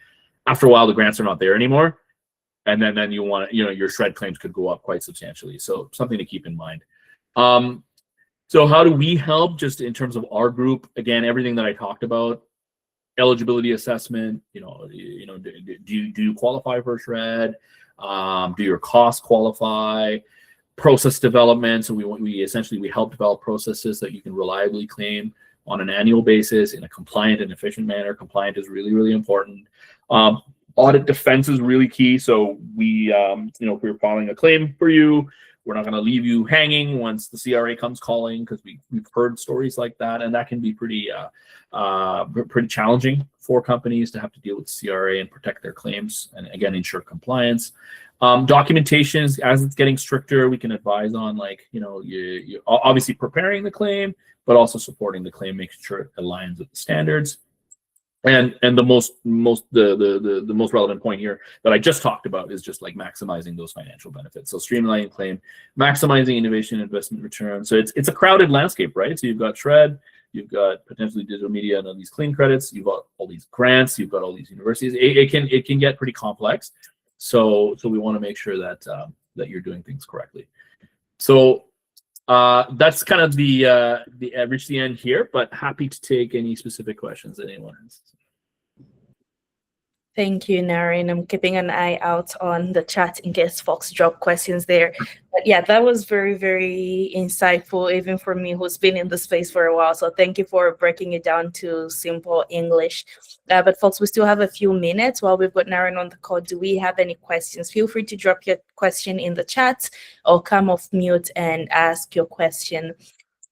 S2: After a while, the grants are not there anymore. And then you want, your SR&ED claims could go up quite substantially. So something to keep in mind. So how do we help just in terms of our group? Again, everything that I talked about, eligibility assessment, do you qualify for SR&ED? Do your costs qualify? Process development. So we essentially help develop processes that you can reliably claim on an annual basis in a compliant and efficient manner. Compliant is really, really important. Audit defense is really key. So we, if we're filing a claim for you, we're not going to leave you hanging once the CRA comes calling, because we've heard stories like that, and that can be pretty challenging for companies to have to deal with CRA and protect their claims, and again, ensure compliance. Documentation, as it's getting stricter, we can advise on, like, you obviously preparing the claim, but also supporting the claim, making sure it aligns with the standards. And the most relevant point here that I just talked about is just like maximizing those financial benefits. So streamlining claim, maximizing innovation, investment return. So it's a crowded landscape, right? So you've got SR&ED, you've got potentially digital media and all these clean credits, you've got all these grants, you've got all these universities. It can get pretty complex. So we want to make sure that that you're doing things correctly. So that's kind of reached the end here, but happy to take any specific questions that anyone has.
S1: Thank you, Naren. I'm keeping an eye out on the chat in case folks drop questions there. But yeah, that was very, very insightful, even for me who's been in the space for a while. So thank you for breaking it down to simple English. But folks, we still have a few minutes while we've got Naren on the call. Do we have any questions? Feel free to drop your question in the chat or come off mute and ask your question.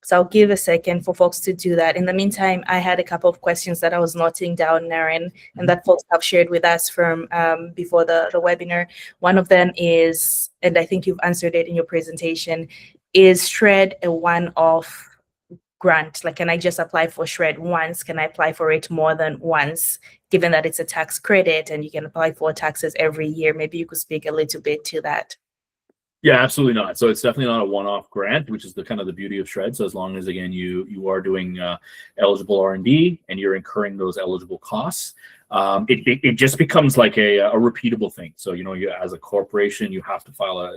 S1: So I'll give a second for folks to do that. In the meantime, I had a couple of questions that I was noting down, Naren, and that folks have shared with us from before the webinar. One of them is, and I think you've answered it in your presentation, is SR&ED a one-off grant? Like, can I just apply for SR&ED once? Can I apply for it more than once, given that it's a tax credit and you can apply for taxes every year? Maybe you could speak a little bit to that.
S2: Yeah, absolutely not. So it's definitely not a one-off grant, which is the kind of the beauty of SR&ED. So as long as, again, you are doing eligible R&D and you're incurring those eligible costs, it just becomes like a repeatable thing. So, you as a corporation, you have to file a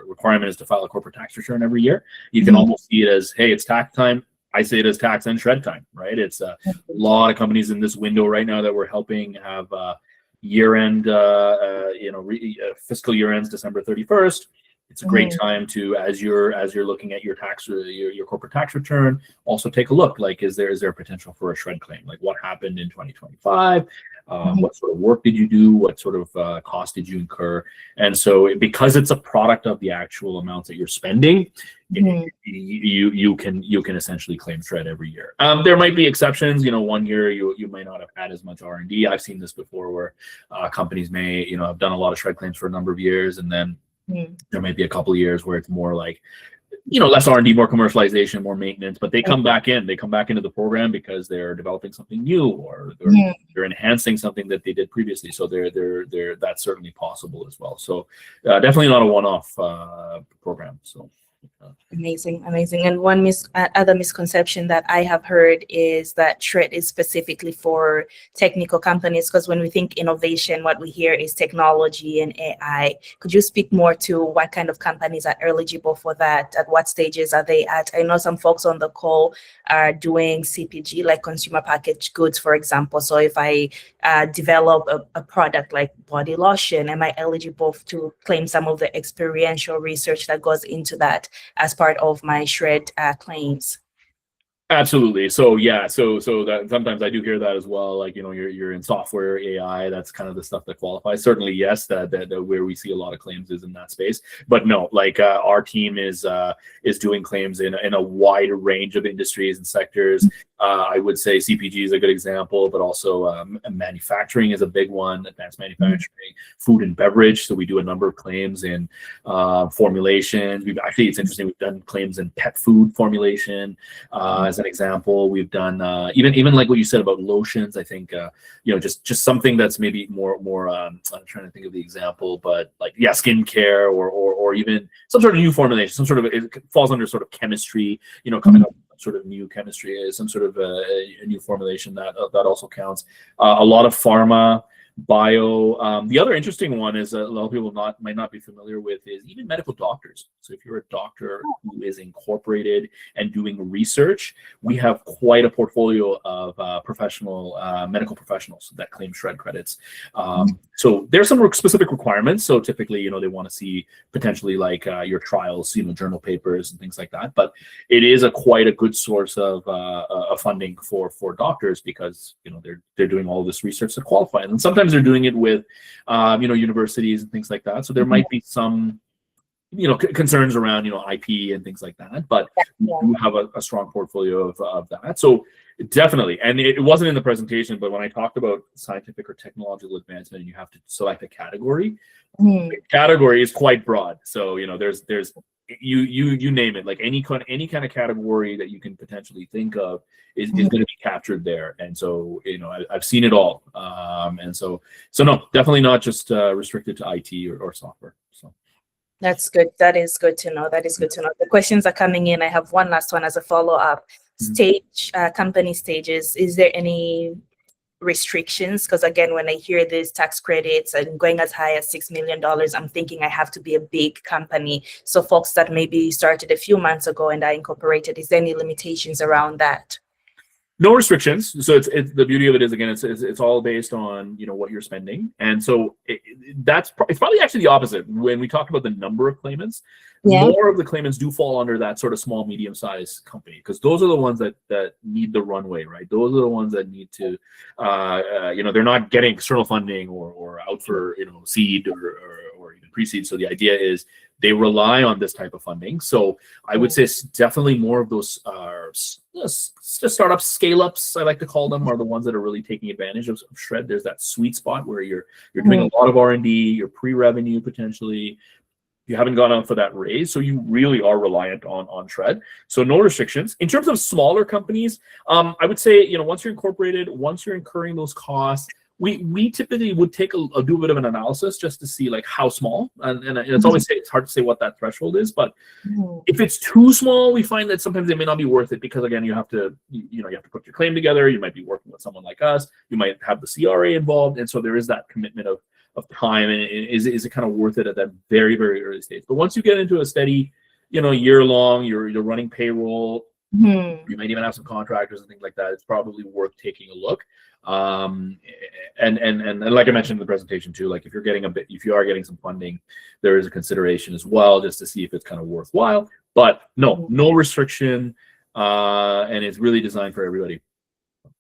S2: requirement is to file a corporate tax return every year. You can almost see it as, hey, it's tax time. I say it as tax and SR&ED time, right? It's a lot of companies in this window right now that we're helping have year-end, fiscal year ends December 31st. It's a great time to, as you're looking at your tax, your corporate tax return, also take a look. Like, is there potential for a SR&ED claim? Like, what happened in 2025? What sort of work did you do? What sort of cost did you incur? And so, because it's a product of the actual amounts that you're spending, you can essentially claim SR&ED every year. There might be exceptions. 1 year you might not have had as much R&D. I've seen this before, where companies may have done a lot of SR&ED claims for a number of years, and then there might be a couple of years where it's more like, less R&D, more commercialization, more maintenance, but they come back into the program because they're developing something new, or they're enhancing something that they did previously. So that's certainly possible as well. So definitely not a one-off program. So.
S1: Amazing. And one other misconception that I have heard is that SR&ED is specifically for technical companies, because when we think innovation, what we hear is technology and AI. Could you speak more to what kind of companies are eligible for that? At what stages are they at? I know some folks on the call are doing CPG, like consumer packaged goods, for example. So if I develop a product like body lotion, am I eligible to claim some of the experiential research that goes into that as part of my SR&ED claims?
S2: Absolutely. So yeah, so that sometimes I do hear that as well. Like, you're in software, AI, that's kind of the stuff that qualifies. Certainly, yes, that where we see a lot of claims is in that space. But no, like our team is doing claims in a wide range of industries and sectors. I would say CPG is a good example, but also manufacturing is a big one. Advanced manufacturing, food and beverage. So we do a number of claims in formulations. It's interesting. We've done claims in pet food formulation as an example. We've done even like what you said about lotions. I think just something that's maybe more. I'm trying to think of the example, but like skincare or even some sort of new formulation. It falls under sort of chemistry. Coming up. Sort of new chemistry is some sort of a new formulation that also counts. A lot of pharma, bio. The other interesting one is a lot of people might not be familiar with is even medical doctors. So if you're a doctor who is incorporated and doing research, we have quite a portfolio of medical professionals that claim SR&ED credits. So there's some specific requirements. So typically, they want to see potentially like your trials, journal papers and things like that. But it is quite a good source of funding for doctors, because they're doing all this research to qualify, and sometimes they're doing it with universities and things like that. So there might be some concerns around IP and things like that, but we do have a strong portfolio of that. So definitely, and it wasn't in the presentation, but when I talked about scientific or technological advancement and you have to select a category, the category is quite broad. So there's you name it, like any kind of category that you can potentially think of is going to be captured there. And so, I've seen it all. And so no, definitely not just restricted to IT or software. So
S1: that's good. That is good to know. That is good to know. The questions are coming in. I have one last one as a follow-up. Company stages. Is there any restrictions? Because again, when I hear these tax credits and going as high as $6 million, I'm thinking I have to be a big company. So folks that maybe started a few months ago and are incorporated, is there any limitations around that?
S2: No restrictions. So it's the beauty of it is, again, it's all based on what you're spending, and so it's probably actually the opposite. When we talk about the number of claimants, more of the claimants do fall under that sort of small, medium-sized company, because those are the ones that need the runway, right? Those are the ones that need to, they're not getting external funding or out for seed or even pre-seed. So the idea is they rely on this type of funding. So I would say it's definitely more of those startups, scale-ups, I like to call them, are the ones that are really taking advantage of SR&ED. There's that sweet spot where you're doing a lot of R&D, you're pre-revenue potentially. You haven't gone out for that raise, so you really are reliant on SR&ED. So no restrictions. In terms of smaller companies, I would say, once you're incorporated, once you're incurring those costs, we typically would do a bit of an analysis just to see like how small, and it's always it's hard to say what that threshold is, but if it's too small, we find that sometimes it may not be worth it, because again, you have to put your claim together. You might be working with someone like us. You might have the CRA involved, and so there is that commitment of time, and is it kind of worth it at that very, very early stage. But once you get into a steady, year long, you're running payroll, you might even have some contractors and things like that, it's probably worth taking a look. And like I mentioned in the presentation too, like if you are getting some funding, there is a consideration as well, just to see if it's kind of worthwhile. But no restriction, and it's really designed for everybody.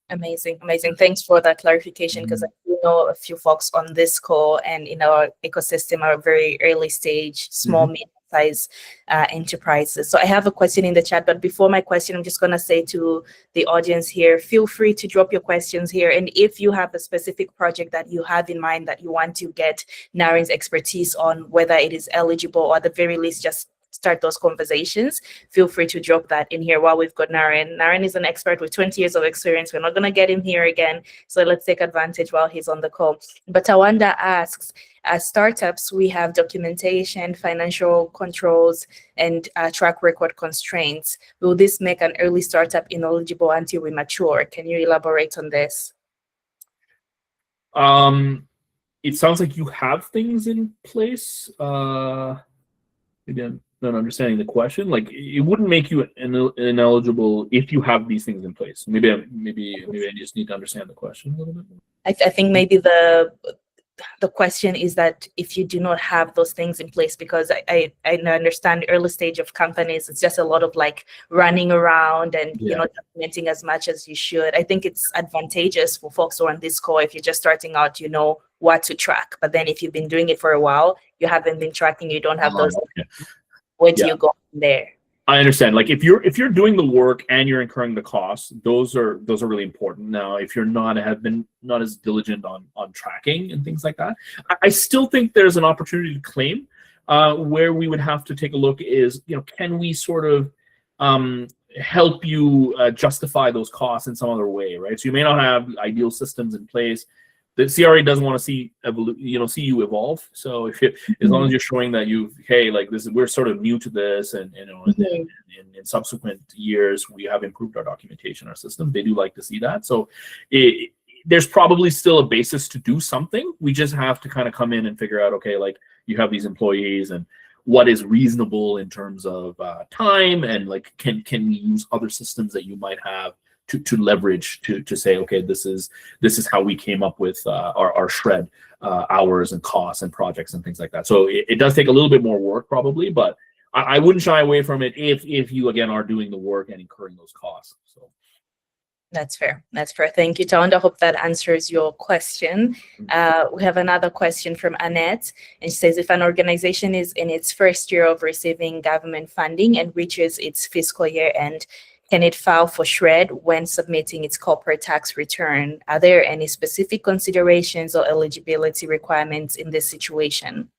S1: Amazing. Thanks for that clarification, because I do know a few folks on this call and in our ecosystem are very early stage, small, medium-sized enterprises. So I have a question in the chat, but before my question, I'm just going to say to the audience here, feel free to drop your questions here. And if you have a specific project that you have in mind that you want to get Naren's expertise on, whether it is eligible or at the very least just start those conversations, feel free to drop that in here while we've got Naren. Naren is an expert with 20 years of experience. We're not going to get him here again, so let's take advantage while he's on the call. But Tawanda asks, as startups, we have documentation, financial controls, and track record constraints. Will this make an early startup ineligible until we mature? Can you elaborate on this?
S2: It sounds like you have things in place. Maybe I'm not understanding the question. Like, it wouldn't make you ineligible if you have these things in place. Maybe I just need to understand the question a little bit more.
S1: I think maybe the question is that if you do not have those things in place, because I understand early stage of companies, it's just a lot of like running around and you're not documenting as much as you should. I think it's advantageous for folks who are on this call, if you're just starting out, you know what to track. But then if you've been doing it for a while, you haven't been tracking, you don't have those. Where do you go from there?
S2: I understand. Like if you're doing the work and you're incurring the costs, those are really important. Now, if you're have been not as diligent on tracking and things like that, I still think there's an opportunity to claim. Where we would have to take a look is, can we sort of help you justify those costs in some other way, right? So you may not have ideal systems in place. The CRA doesn't want to see you evolve. So as long as you're showing that we're sort of new to this, and in subsequent years we have improved our documentation, our system, they do like to see that. So there's probably still a basis to do something. We just have to kind of come in and figure out, okay, like you have these employees and what is reasonable in terms of time, and like can we use other systems that you might have to leverage to say, okay, this is how we came up with our SR&ED hours and costs and projects and things like that. So it does take a little bit more work probably, but I wouldn't shy away from it if you again are doing the work and incurring those costs. So
S1: that's fair. Thank you, Tawanda. I hope that answers your question. We have another question from Annette, and she says, if an organization is in its first year of receiving government funding and reaches its fiscal year end, can it file for SR&ED when submitting its corporate tax return? Are there any specific considerations or eligibility requirements in this situation?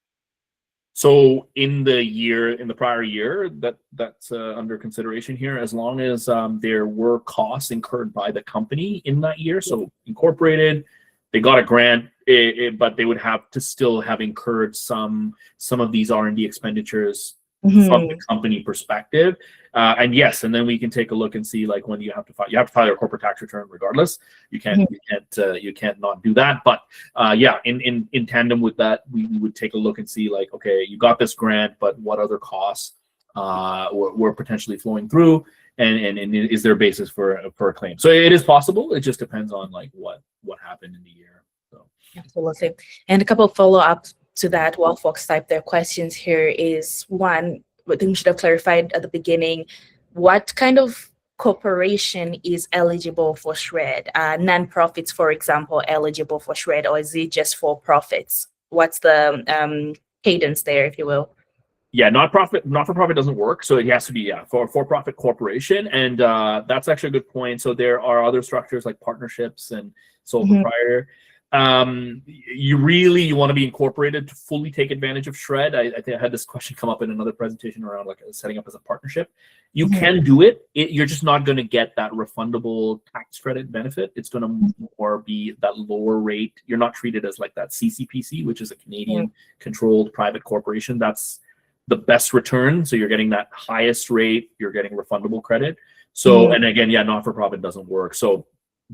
S2: So in the prior year, that's under consideration here, as long as there were costs incurred by the company in that year. So incorporated, they got a grant, but they would have to still have incurred some of these R&D expenditures from the company perspective. And yes, and then we can take a look and see like when you have to file your corporate tax return regardless. You can't not do that. But yeah, in tandem with that, we would take a look and see like, okay, you got this grant, but what other costs were potentially flowing through, and is there a basis for a claim? So it is possible. It just depends on like what happened in the year. So
S1: absolutely. And a couple of follow-ups to that while folks type their questions here is one, I think we should have clarified at the beginning, what kind of corporation is eligible for SR&ED? Non-profits, for example, eligible for SR&ED, or is it just for profits? What's the cadence there, if you will?
S2: Yeah, not-for-profit doesn't work. So it has to be for-profit corporation, and that's actually a good point. So there are other structures like partnerships and sole proprietor. You want to be incorporated to fully take advantage of SR&ED. I think I had this question come up in another presentation around like setting up as a partnership. You can do it. You're just not going to get that refundable tax credit benefit. It's going to more be that lower rate. You're not treated as like that CCPC, which is a Canadian controlled private corporation. That's the best return. So you're getting that highest rate. You're getting refundable credit. So and again, yeah, not-for-profit doesn't work. So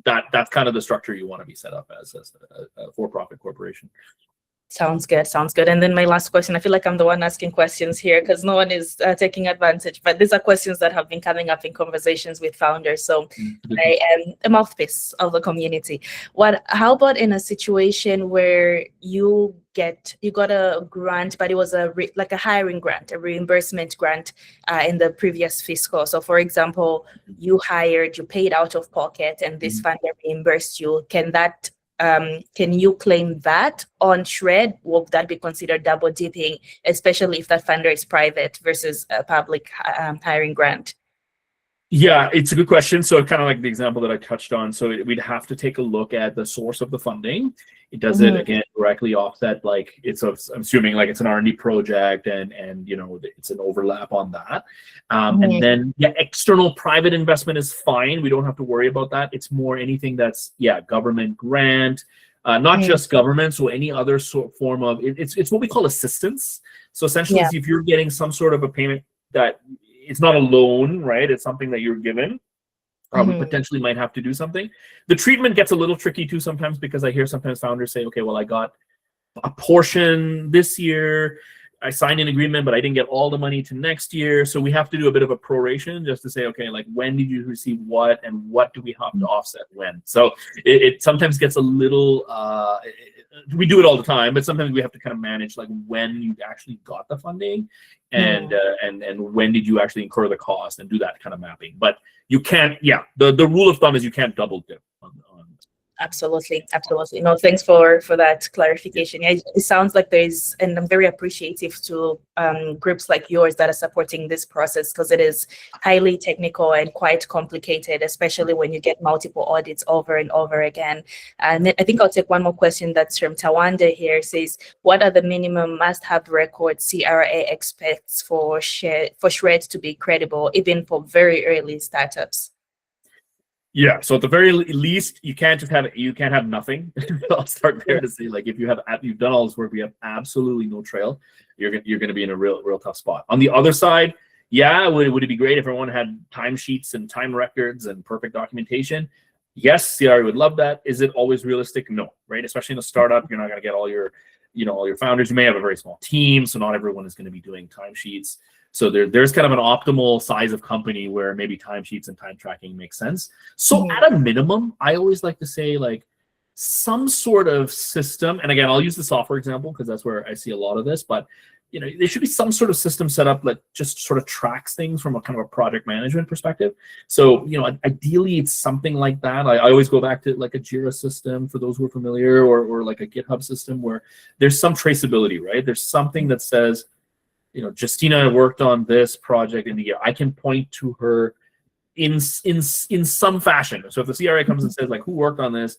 S2: that's kind of the structure you want to be set up as a for-profit corporation.
S1: Sounds good. Sounds good. And then my last question, I feel like I'm the one asking questions here because no one is taking advantage, but these are questions that have been coming up in conversations with founders. So I am a mouthpiece of the community. How about in a situation where you got a grant, but it was like a hiring grant, a reimbursement grant in the previous fiscal. So for example, you paid out of pocket and this funder reimbursed you. Can you claim that on SR&ED? Will that be considered double dipping, especially if that funder is private versus a public hiring grant?
S2: Yeah, it's a good question. So kind of like the example that I touched on. So we'd have to take a look at the source of the funding. It does it again directly offset, like I'm assuming like it's an R&D project and it's an overlap on that. And then external private investment is fine. We don't have to worry about that. It's more anything that's government grant, not just government. So any other form of it's what we call assistance. So essentially, if you're getting some sort of a payment that it's not a loan, right? It's something that you're given. We potentially might have to do something. The treatment gets a little tricky too sometimes because I hear sometimes founders say, okay, well, I got a portion this year. I signed an agreement, but I didn't get all the money to next year. So we have to do a bit of a proration just to say, okay, like when did you receive what and what do we have to offset when? So it sometimes gets a little, we do it all the time, but sometimes we have to kind of manage like when you actually got the funding and when did you actually incur the cost and do that kind of mapping. But you can't, the rule of thumb is you can't double dip on
S1: Absolutely. No, thanks for that clarification. Yeah, it sounds like and I'm very appreciative to groups like yours that are supporting this process because it is highly technical and quite complicated, especially when you get multiple audits over and over again. And I think I'll take one more question that's from Tawanda here. It says, what are the minimum must-have record CRA expects for SR&ED to be credible, even for very early startups?
S2: Yeah, so at the very least, you can't have nothing. I'll start there to say, like, if you've done all this work, we have absolutely no trail, you're going to be in a real tough spot. On the other side, would it be great if everyone had timesheets and time records and perfect documentation? Yes, CRA would love that. Is it always realistic? No, right? Especially in a startup, you're not going to get all your founders. You may have a very small team, so not everyone is going to be doing timesheets. So there's kind of an optimal size of company where maybe timesheets and time tracking makes sense. So at a minimum, I always like to say like some sort of system. And again, I'll use the software example because that's where I see a lot of this. But there should be some sort of system set up that just sort of tracks things from a kind of a project management perspective. So ideally, it's something like that. I always go back to like a Jira system for those who are familiar, or like a GitHub system where there's some traceability, right? There's something that says, Justina worked on this project in the year. I can point to her in some fashion. So if the CRA comes and says like, who worked on this?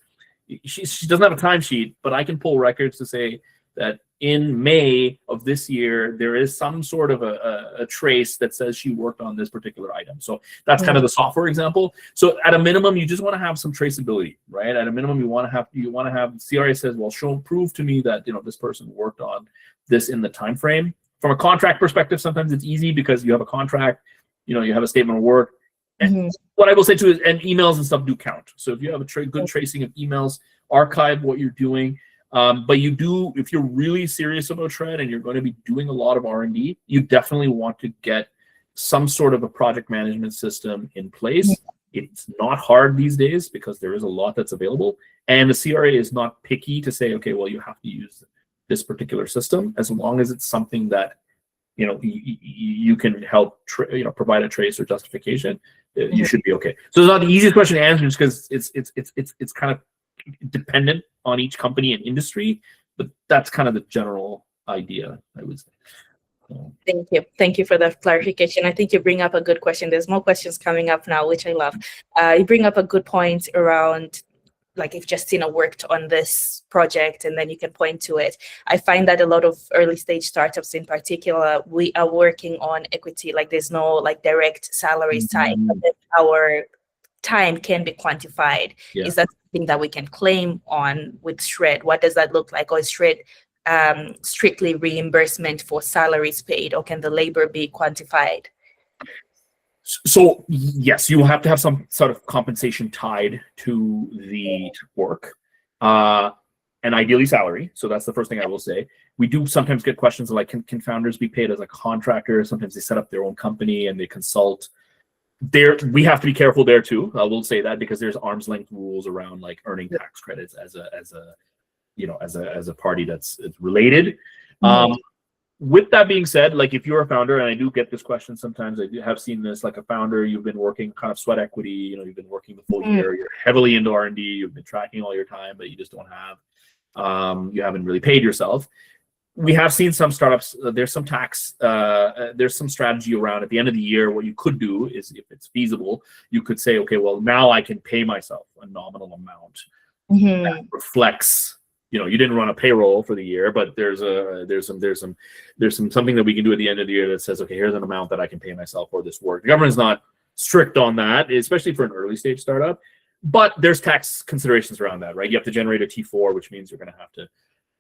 S2: She doesn't have a timesheet, but I can pull records to say that in May of this year, there is some sort of a trace that says she worked on this particular item. So that's kind of the software example. So at a minimum, you just want to have some traceability, right? At a minimum, you want to have CRA says, well, prove to me that this person worked on this in the time frame. From a contract perspective, sometimes it's easy because you have a contract, you have a statement of work. And what I will say too is, and emails and stuff do count. So if you have a good tracing of emails, archive what you're doing. But you do, if you're really serious about shred and you're going to be doing a lot of R&D, you definitely want to get some sort of a project management system in place. It's not hard these days because there is a lot that's available. And the CRA is not picky to say, okay, well, you have to use this particular system as long as it's something that, you can help, provide a trace or justification. You should be okay. So it's not the easiest question to answer just because it's kind of dependent on each company and industry, but that's kind of the general idea, I would say.
S1: Thank you for that clarification. I think you bring up a good question. There's more questions coming up now, which I love. You bring up a good point around, like, if Justina worked on this project and then you can point to it. I find that a lot of early stage startups in particular, we are working on equity, like there's no like direct salaries tied, but our time can be quantified. Is that something that we can claim on with SR&ED? What does that look like? Or is SR&ED strictly reimbursement for salaries paid, or can the labor be quantified?
S2: So yes, you will have to have some sort of compensation tied to the work, and ideally salary. So that's the first thing I will say. We do sometimes get questions like, can founders be paid as a contractor? Sometimes they set up their own company and they consult. We have to be careful there too. I will say that because there's arm's length rules around like earning tax credits as a party that's related. With that being said, like if you're a founder, and I do get this question sometimes, I have seen this, like a founder, you've been working kind of sweat equity, you've been working the full year, you're heavily into R&D, you've been tracking all your time, but you just don't have, you haven't really paid yourself. We have seen some startups, there's some tax, there's some strategy around at the end of the year. What you could do is, if it's feasible, you could say, okay, well, now I can pay myself a nominal amount that reflects, you didn't run a payroll for the year, but there's something that we can do at the end of the year that says, okay, here's an amount that I can pay myself for this work. The government's not strict on that, especially for an early stage startup, but there's tax considerations around that, right? You have to generate a T4, which means you're going to have to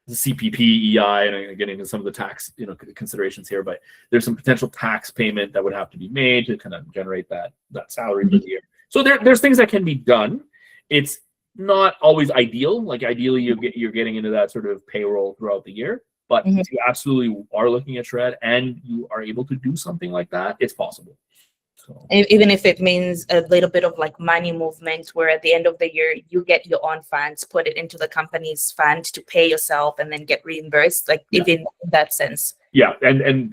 S2: CPP, EI, and getting into some of the tax, considerations here, but there's some potential tax payment that would have to be made to kind of generate that salary for the year. So there's things that can be done. It's not always ideal. Like ideally, you're getting into that sort of payroll throughout the year. But if you absolutely are looking at SR&ED and you are able to do something like that, it's possible. So
S1: even if it means a little bit of like money movement, where at the end of the year you get your own funds, put it into the company's fund to pay yourself, and then get reimbursed. Like even in that sense. Yeah,
S2: and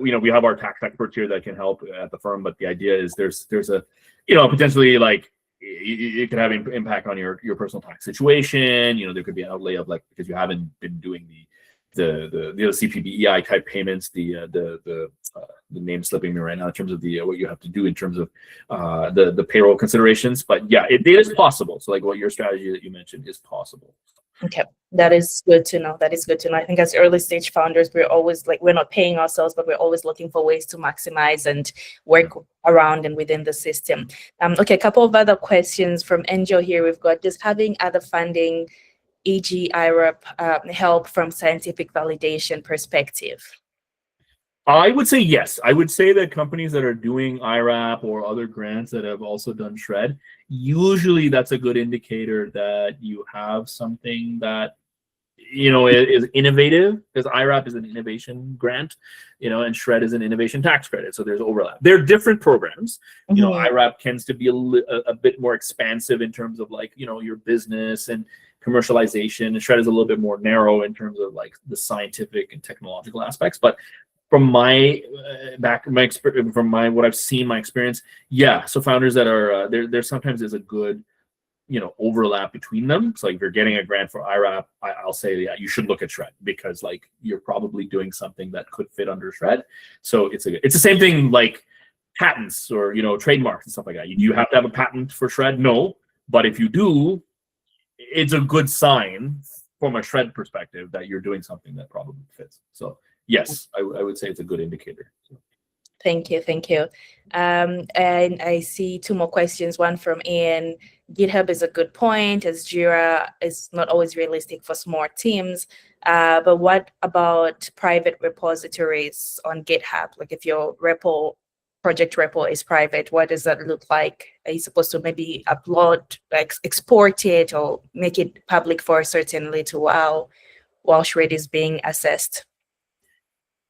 S2: we have our tax experts here that can help at the firm. But the idea is there's a potentially like, it could have impact on your personal tax situation. There could be an outlay of like, because you haven't been doing the CPBEI type payments, the name slipping me right now in terms of what you have to do in terms of the payroll considerations. But yeah, it is possible. So like what your strategy that you mentioned is possible.
S1: Okay, that is good to know. That is good to know. I think as early stage founders, we're always like, we're not paying ourselves, but we're always looking for ways to maximize and work around and within the system. Okay, a couple of other questions from Angel here. We've got, does having other funding, e.g. IRAP, help from scientific validation perspective?
S2: I would say yes. I would say that companies that are doing IRAP or other grants that have also done SR&ED, usually that's a good indicator that you have something that is innovative, because IRAP is an innovation grant, and SR&ED is an innovation tax credit. So there's overlap. They're different programs. IRAP tends to be a bit more expansive in terms of like, your business and commercialization, and SR&ED is a little bit more narrow in terms of like the scientific and technological aspects. But from what I've seen, my experience, yeah. So founders that are there sometimes is a good, overlap between them. So like if you're getting a grant for IRAP, I'll say, yeah, you should look at SR&ED, because like you're probably doing something that could fit under SR&ED. So it's the same thing like patents or trademarks and stuff like that. You have to have a patent for SR&ED? No, but if you do, it's a good sign from a shred perspective that you're doing something that probably fits. So yes, I would say it's a good indicator.
S1: Thank you. Thank you. And I see two more questions. One from Ian. GitHub is a good point, as Jira is not always realistic for small teams. But what about private repositories on GitHub? Like if your project repo is private, what does that look like? Are you supposed to maybe upload, like export it or make it public for a certain little while shred is being assessed?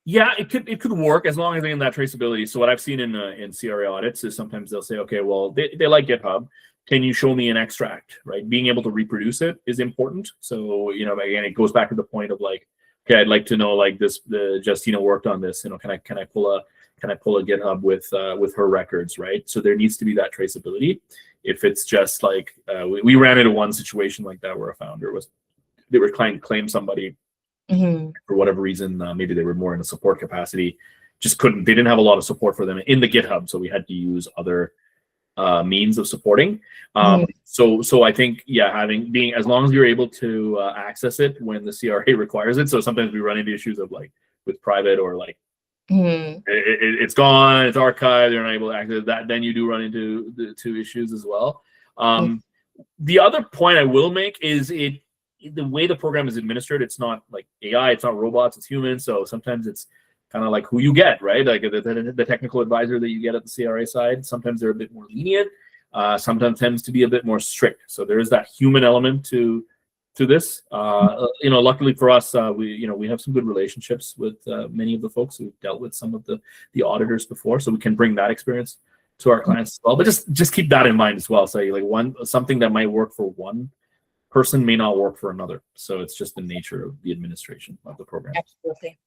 S2: Yeah, it could work as long as they're in that traceability. So what I've seen in CRA audits is sometimes they'll say, okay, well, they like GitHub. Can you show me an extract, right? Being able to reproduce it is important. So, again, it goes back to the point of like, okay, I'd like to know like the Justina worked on this. Can I pull a GitHub with her records, right? So there needs to be that traceability. If it's just like we ran into one situation like that where a founder they were trying to claim somebody.
S1: Mm-hmm.
S2: For whatever reason, maybe they were more in a support capacity, they didn't have a lot of support for them in the GitHub, so we had to use other means of supporting. So I think, being as long as you're able to access it when the CRA requires it. So sometimes we run into issues of like with private or like it's gone, it's archived, they're not able to access that. Then you do run into the two issues as well. The other point I will make is the way the program is administered, it's not like AI, it's not robots, it's humans. So sometimes it's kind of like who you get, right? Like the technical advisor that you get at the CRA side, sometimes they're a bit more lenient, sometimes tends to be a bit more strict. So there is that human element to this. Luckily for us, we have some good relationships with many of the folks who've dealt with some of the auditors before, so we can bring that experience to our clients as well. But just keep that in mind as well. So like something that might work for one person may not work for another. So it's just the nature of the administration of the program.
S1: Absolutely.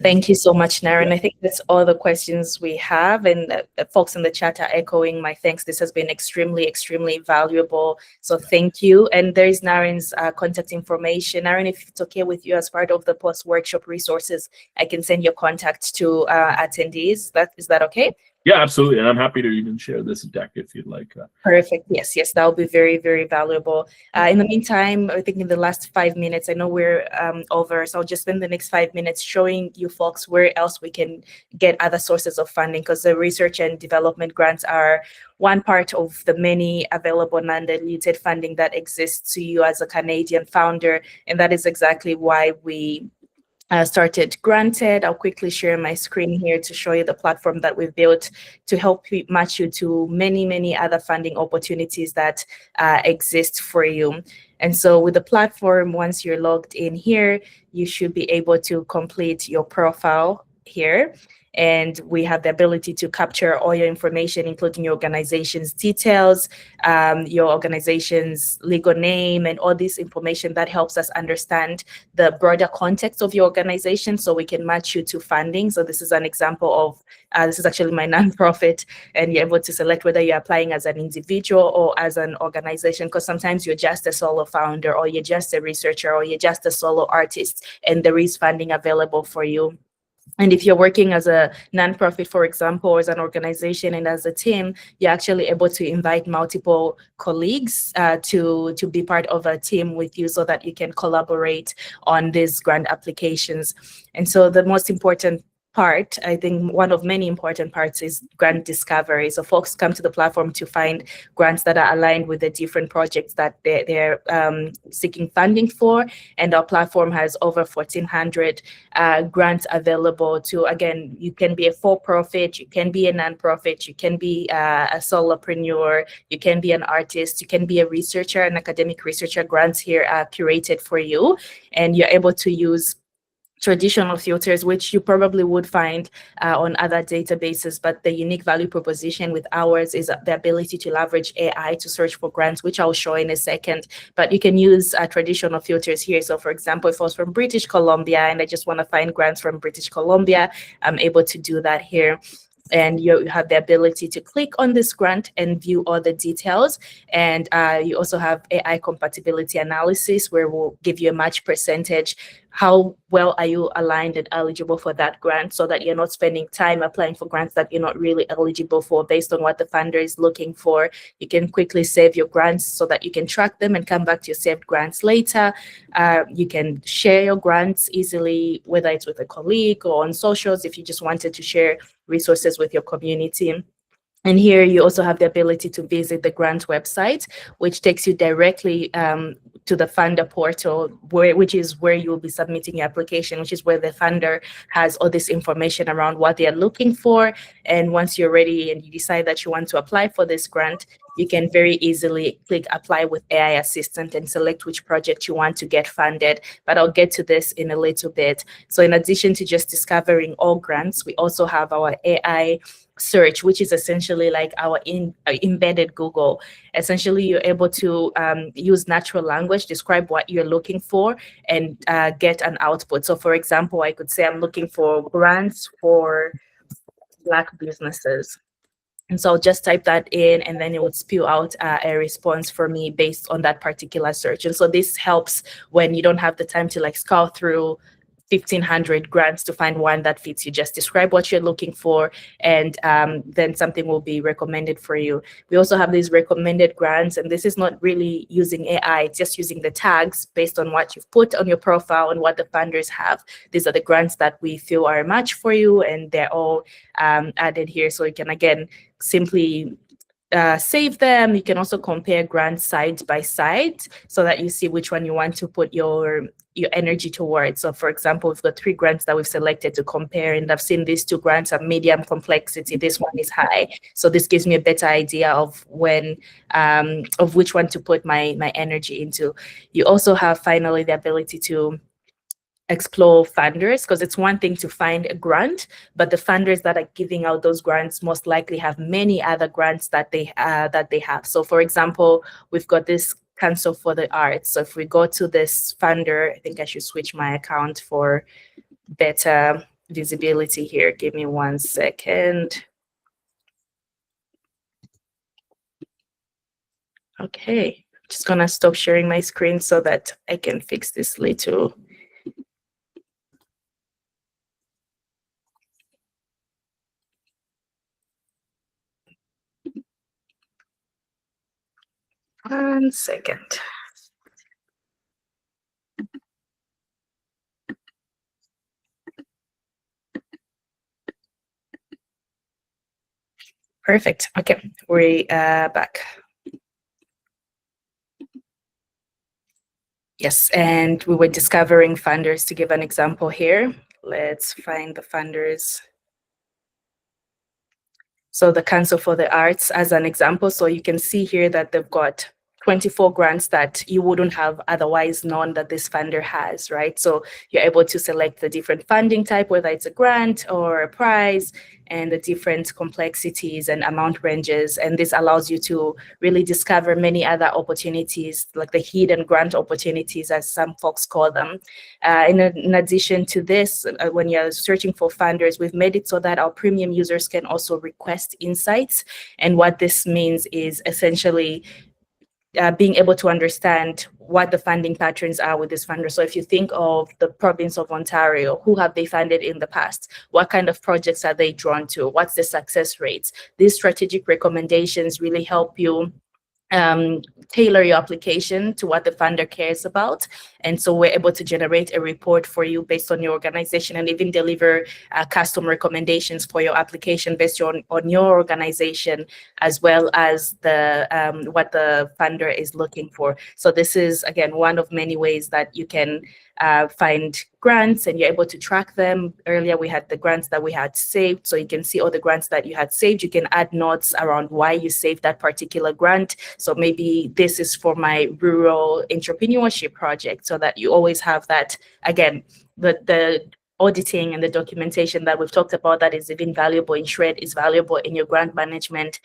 S1: Thank you so much, Naren. I think that's all the questions we have, and folks in the chat are echoing my thanks. This has been extremely, extremely valuable. So thank you. And there's Naren's contact information. Naren, if it's okay with you, as part of the post-workshop resources, I can send your contact to attendees. Is that okay?
S2: Yeah, absolutely. And I'm happy to even share this deck if you'd like.
S1: Perfect. Yes, that will be very, very valuable. In the meantime, I think in the last 5 minutes, I know we're over, so I'll just spend the next 5 minutes showing you folks where else we can get other sources of funding, because the research and development grants are one part of the many available non-diluted funding that exists to you as a Canadian founder. And that is exactly why we started Granted. I'll quickly share my screen here to show you the platform that we've built to help match you to many, many other funding opportunities that exist for you. And so with the platform, once you're logged in here, you should be able to complete your profile here. And we have the ability to capture all your information, including your organization's details, your organization's legal name, and all this information that helps us understand the broader context of your organization so we can match you to funding. So this is an example of, this is actually my nonprofit, and you're able to select whether you're applying as an individual or as an organization, because sometimes you're just a solo founder, or you're just a researcher, or you're just a solo artist, and there is funding available for you. And if you're working as a nonprofit, for example, or as an organization and as a team, you're actually able to invite multiple colleagues to be part of a team with you so that you can collaborate on these grant applications. And so the most important part, I think one of many important parts, is grant discovery. So folks come to the platform to find grants that are aligned with the different projects that they're seeking funding for. And our platform has over 1,400 grants available to, again, you can be a for-profit, you can be a nonprofit, you can be a solopreneur, you can be an artist, you can be a researcher, an academic researcher. Grants here are curated for you, and you're able to use traditional filters, which you probably would find on other databases, but the unique value proposition with ours is the ability to leverage AI to search for grants, which I'll show in a second. But you can use traditional filters here. So for example, if I was from British Columbia and I just want to find grants from British Columbia, I'm able to do that here. And you have the ability to click on this grant and view all the details. And you also have AI compatibility analysis, where we'll give you a match percentage how well are you aligned and eligible for that grant, so that you're not spending time applying for grants that you're not really eligible for based on what the funder is looking for. You can quickly save your grants so that you can track them and come back to your saved grants later. You can share your grants easily, whether it's with a colleague or on socials, if you just wanted to share resources with your community. And here you also have the ability to visit the grant website, which takes you directly to the funder portal, which is where you will be submitting your application, which is where the funder has all this information around what they are looking for. And once you're ready and you decide that you want to apply for this grant, you can very easily click apply with AI assistant and select which project you want to get funded. But I'll get to this in a little bit. So in addition to just discovering all grants, we also have our AI search, which is essentially like our embedded Google. Essentially, you're able to use natural language, describe what you're looking for, and get an output. So for example, I could say I'm looking for grants for Black businesses. And so I'll just type that in, and then it would spew out a response for me based on that particular search. And so this helps when you don't have the time to like scour through 1,500 grants to find one that fits you. Just describe what you're looking for, and then something will be recommended for you. We also have these recommended grants, and this is not really using AI, it's just using the tags based on what you've put on your profile and what the funders have. These are the grants that we feel are a match for you, and they're all added here. So you can, again, simply save them. You can also compare grants side by side so that you see which one you want to put your energy towards. So for example, we've got 3 grants that we've selected to compare, and I've seen these 2 grants are medium complexity. This one is high. So this gives me a better idea of when of which one to put my energy into. You also have finally the ability to explore funders, because it's one thing to find a grant, but the funders that are giving out those grants most likely have many other grants that they have. So for example, we've got this Council for the Arts. So if we go to this funder, I think I should switch my account for better visibility here. Give me 1 second. Okay, just gonna stop sharing my screen so that I can fix this little. One second. Perfect. Okay, we are back. Yes, and we were discovering funders. To give an example here, let's find the funders. So the Council for the Arts as an example. So you can see here that they've got 24 grants that you wouldn't have otherwise known that this funder has, right? So you're able to select the different funding type, whether it's a grant or a prize, and the different complexities and amount ranges. And this allows you to really discover many other opportunities, like the hidden grant opportunities, as some folks call them. In addition to this, when you're searching for funders, we've made it so that our premium users can also request insights. And what this means is essentially being able to understand what the funding patterns are with this funder. So if you think of the province of Ontario, who have they funded in the past? What kind of projects are they drawn to? What's the success rates? These strategic recommendations really help you tailor your application to what the funder cares about. And so we're able to generate a report for you based on your organization, and even deliver custom recommendations for your application based on your organization, as well as the what the funder is looking for. So this is, again, one of many ways that you can find grants, and you're able to track them. Earlier we had the grants that we had saved, so you can see all the grants that you had saved. You can add notes around why you saved that particular grant. So maybe this is for my rural entrepreneurship project, so that you always have that. Again, the auditing and the documentation that we've talked about that is even valuable in SR&ED is valuable in your grant management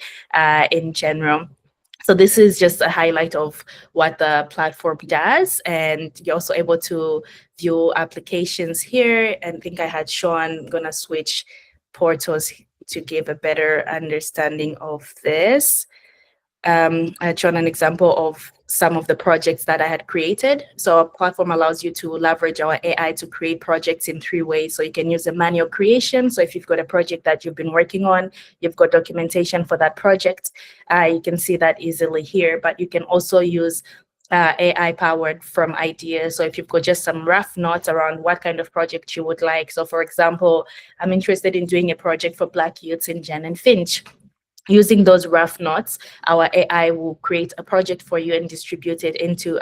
S1: in general. So this is just a highlight of what the platform does, and you're also able to view applications here. And I think I had shown, I'm gonna switch portals to give a better understanding of this. I'd shown an example of some of the projects that I had created. So our platform allows you to leverage our AI to create projects in 3 ways. So you can use a manual creation. So if you've got a project that you've been working on, you've got documentation for that project, you can see that easily here. But you can also use AI powered from ideas. So if you've got just some rough notes around what kind of project you would like. So for example, I'm interested in doing a project for Black youths in Jen and Finch. Using those rough notes, our AI will create a project for you and distribute it into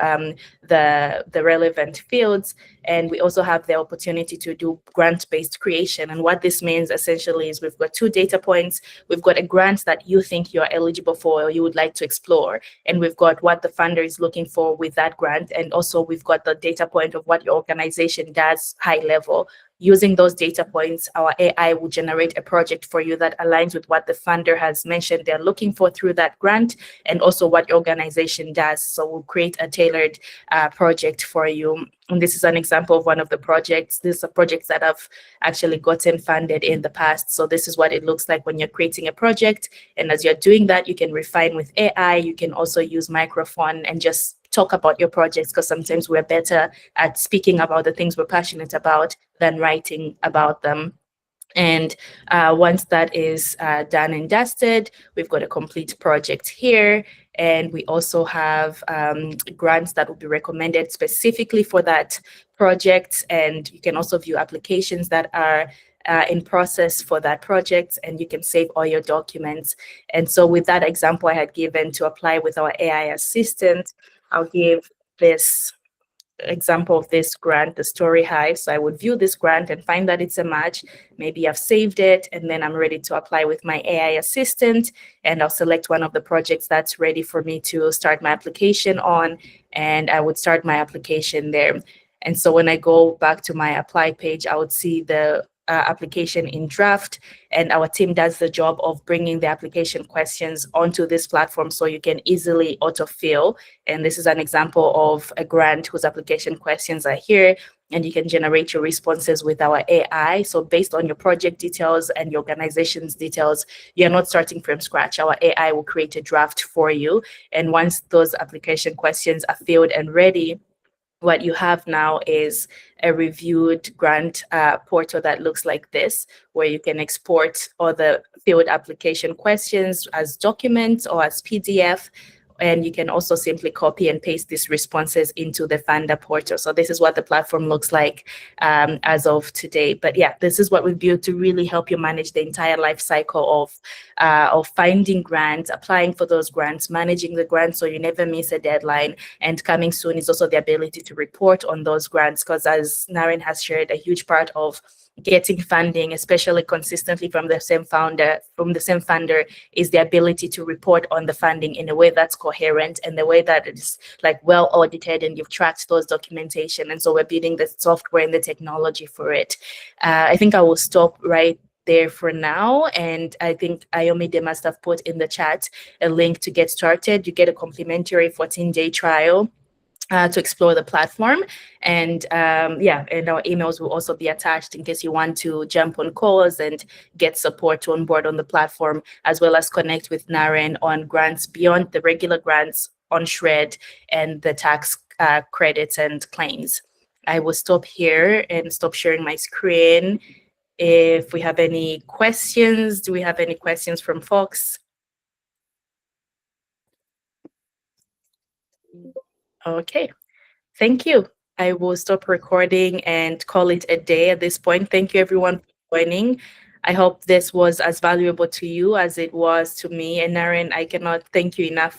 S1: the relevant fields. And we also have the opportunity to do grant-based creation. And what this means essentially is we've got 2 data points. We've got a grant that you think you're eligible for or you would like to explore. And we've got what the funder is looking for with that grant. And also we've got the data point of what your organization does high level. Using those data points, our AI will generate a project for you that aligns with what the funder has mentioned they're looking for through that grant, and also what your organization does. So we'll create a tailored project for you. And this is an example of one of the projects. These are projects that have actually gotten funded in the past. So this is what it looks like when you're creating a project. And as you're doing that, you can refine with AI. You can also use microphone and just talk about your projects, because sometimes we're better at speaking about the things we're passionate about than writing about them. And once that is done and dusted, we've got a complete project here. And we also have grants that will be recommended specifically for that project. And you can also view applications that are in process for that project, and you can save all your documents. And so with that example I had given to apply with our AI assistant, I'll give this example of this grant, the Story Hive. So I would view this grant and find that it's a match. Maybe I've saved it, and then I'm ready to apply with my AI assistant, and I'll select one of the projects that's ready for me to start my application on, and I would start my application there. And so when I go back to my apply page, I would see the application in draft, and our team does the job of bringing the application questions onto this platform so you can easily autofill. And this is an example of a grant whose application questions are here, and you can generate your responses with our AI. So based on your project details and your organization's details, you're not starting from scratch. Our AI will create a draft for you. And once those application questions are filled and ready, what you have now is a reviewed grant portal that looks like this, where you can export all the filled application questions as documents or as PDF. And you can also simply copy and paste these responses into the funder portal. So this is what the platform looks like as of today. But yeah, this is what we built to really help you manage the entire life cycle of finding grants, applying for those grants, managing the grants so you never miss a deadline. And coming soon is also the ability to report on those grants, because as Naren has shared, a huge part of getting funding, especially consistently from the same funder, is the ability to report on the funding in a way that's coherent and the way that it's like well audited and you've tracked those documentation. And so we're building the software and the technology for it. I think I will stop right there for now. And I think Ayomide must have put in the chat a link to get started. You get a complimentary 14-day trial to explore the platform. And and our emails will also be attached in case you want to jump on calls and get support to onboard on the platform, as well as connect with Naren on grants beyond the regular grants on SR&ED and the tax credits and claims. I will stop here and stop sharing my screen. If we have any questions, do we have any questions from folks? Okay, thank you. I will stop recording and call it a day at this point. Thank you everyone for joining. I hope this was as valuable to you as it was to me. And Naren, I cannot thank you enough